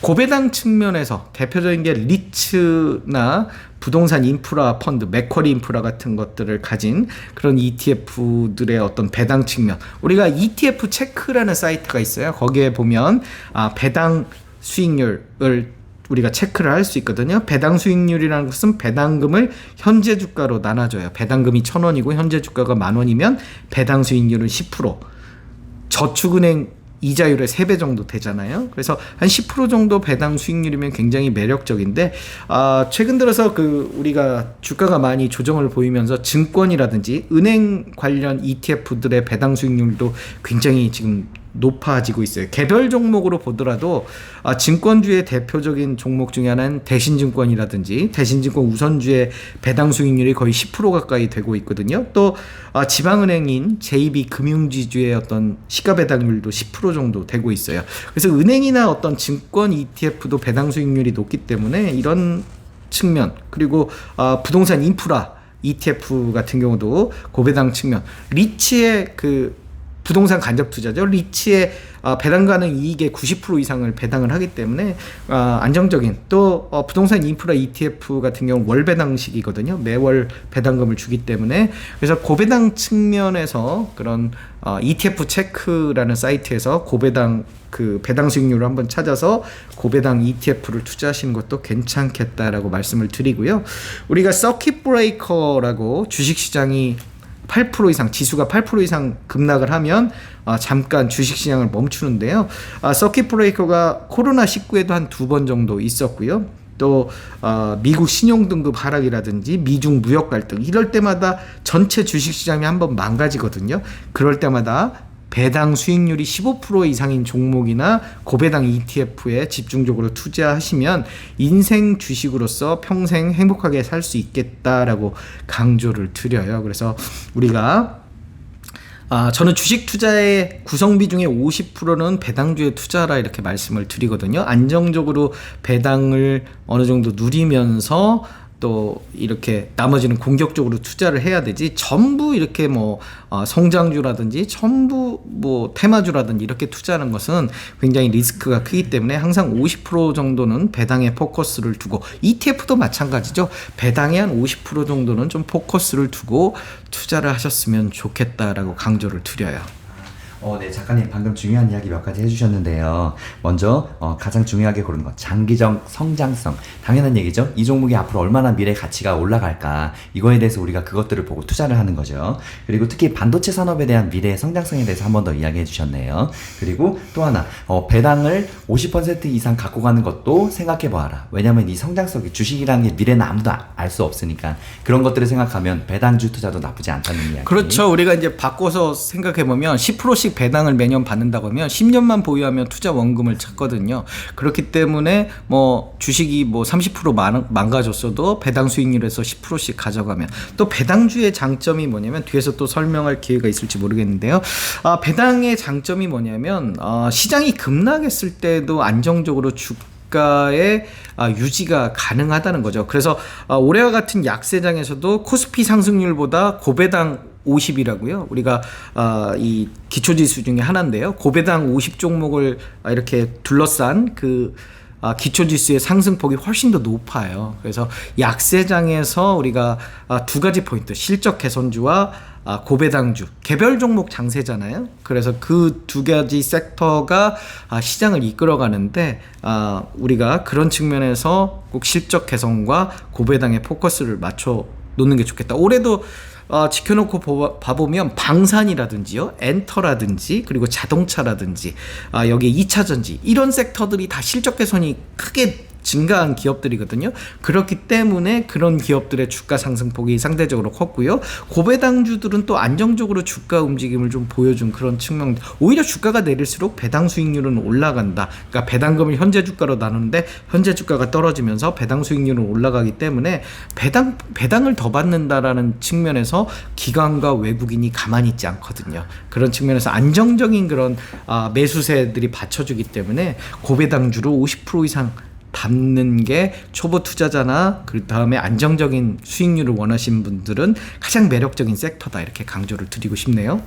고배당 측면에서 대표적인 게 리츠나 부동산 인프라 펀드, 맥쿼리 인프라 같은 것들을 가진 그런 ETF들의 어떤 배당 측면, 우리가 ETF 체크라는 사이트가 있어요. 거기에 보면 배당 수익률을 우리가 체크를 할 수 있거든요. 배당 수익률이라는 것은 배당금을 현재 주가로 나눠줘요. 배당금이 1,000원이고 현재 주가가 10,000원이면 배당 수익률은 10%, 저축은행 이자율의 3배 정도 되잖아요. 그래서 한 10% 정도 배당 수익률이면 굉장히 매력적인데, 최근 들어서 우리가 주가가 많이 조정을 보이면서 증권이라든지 은행 관련 ETF들의 배당 수익률도 굉장히 지금 높아지고 있어요. 개별 종목으로 보더라도 증권주의 대표적인 종목 중에 하나는 대신증권이라든지 대신증권 우선주의 배당 수익률이 거의 10% 가까이 되고 있거든요. 또 지방은행인 JB금융지주의 어떤 시가 배당률도 10% 정도 되고 있어요. 그래서 은행이나 어떤 증권 ETF도 배당 수익률이 높기 때문에 이런 측면, 그리고 부동산 인프라 ETF 같은 경우도 고배당 측면, 리츠의 부동산 간접 투자죠. 리츠의 배당 가능 이익의 90% 이상을 배당을 하기 때문에 안정적인, 또 부동산 인프라 ETF 같은 경우 월 배당식이거든요. 매월 배당금을 주기 때문에, 그래서 고배당 측면에서 그런 ETF 체크라는 사이트에서 고배당 배당 수익률을 한번 찾아서 고배당 ETF를 투자하시는 것도 괜찮겠다라고 말씀을 드리고요. 우리가 서킷 브레이커라고 주식시장이 8% 이상, 지수가 8% 이상 급락을 하면 잠깐 주식시장을 멈추는데요. 서킷 브레이커가 코로나19에도 한 2번 정도 있었고요. 또 미국 신용등급 하락이라든지 미중 무역 갈등 이럴 때마다 전체 주식시장이 한번 망가지거든요. 그럴 때마다 배당 수익률이 15% 이상인 종목이나 고배당 ETF에 집중적으로 투자하시면 인생 주식으로서 평생 행복하게 살 수 있겠다라고 강조를 드려요. 그래서 우리가 저는 주식 투자의 구성비 중에 50%는 배당주에 투자하라 이렇게 말씀을 드리거든요. 안정적으로 배당을 어느 정도 누리면서 또 이렇게 나머지는 공격적으로 투자를 해야 되지, 전부 이렇게 뭐 성장주라든지 전부 뭐 테마주라든지 이렇게 투자하는 것은 굉장히 리스크가 크기 때문에 항상 50% 정도는 배당에 포커스를 두고, ETF도 마찬가지죠. 배당의 한 50% 정도는 좀 포커스를 두고 투자를 하셨으면 좋겠다라고 강조를 드려요. 네, 작가님 방금 중요한 이야기 몇 가지 해주셨는데요. 먼저 가장 중요하게 고르는 것, 장기적 성장성. 당연한 얘기죠. 이 종목이 앞으로 얼마나 미래 가치가 올라갈까, 이거에 대해서 우리가 그것들을 보고 투자를 하는 거죠. 그리고 특히 반도체 산업에 대한 미래의 성장성에 대해서 한 번 더 이야기해 주셨네요. 그리고 또 하나, 배당을 50% 이상 갖고 가는 것도 생각해 보아라. 왜냐면 이 성장성이, 주식이라는 게 미래는 아무도 알 수 없으니까 그런 것들을 생각하면 배당주 투자도 나쁘지 않다는 이야기. 그렇죠. 우리가 이제 바꿔서 생각해 보면 10%씩 배당을 매년 받는다고 하면 10년만 보유하면 투자 원금을 찾거든요. 그렇기 때문에 뭐 주식이 뭐 30% 망가졌어도 배당 수익률에서 10%씩 가져가면, 또 배당주의 장점이 뭐냐면 뒤에서 또 설명할 기회가 있을지 모르겠는데요. 배당의 장점이 뭐냐면 시장이 급락했을 때도 안정적으로 주가의 유지가 가능하다는 거죠. 그래서 올해와 같은 약세장에서도 코스피 상승률보다 고배당 50이라고요. 우리가 이 기초지수 중에 하나인데요. 고배당 50 종목을 이렇게 둘러싼 그 기초지수의 상승폭이 훨씬 더 높아요. 그래서 약세장에서 우리가 두 가지 포인트, 실적 개선주와 고배당주, 개별 종목 장세잖아요. 그래서 그 두 가지 섹터가 시장을 이끌어가는데, 우리가 그런 측면에서 꼭 실적 개선과 고배당에 포커스를 맞춰 놓는 게 좋겠다. 올해도 지켜놓고 봐보면 방산이라든지요, 엔터라든지, 그리고 자동차라든지, 여기 2차전지, 이런 섹터들이 다 실적 개선이 크게 증가한 기업들이거든요. 그렇기 때문에 그런 기업들의 주가 상승폭이 상대적으로 컸고요. 고배당주들은 또 안정적으로 주가 움직임을 좀 보여준 그런 측면, 오히려 주가가 내릴수록 배당 수익률은 올라간다. 그러니까 배당금을 현재 주가로 나누는데 현재 주가가 떨어지면서 배당 수익률은 올라가기 때문에 배당을 더 받는다라는 측면에서 기관과 외국인이 가만히 있지 않거든요. 그런 측면에서 안정적인 그런 매수세들이 받쳐주기 때문에 고배당주로 50% 이상 담는 게 초보 투자자나 그 다음에 안정적인 수익률을 원하시는 분들은 가장 매력적인 섹터다, 이렇게 강조를 드리고 싶네요.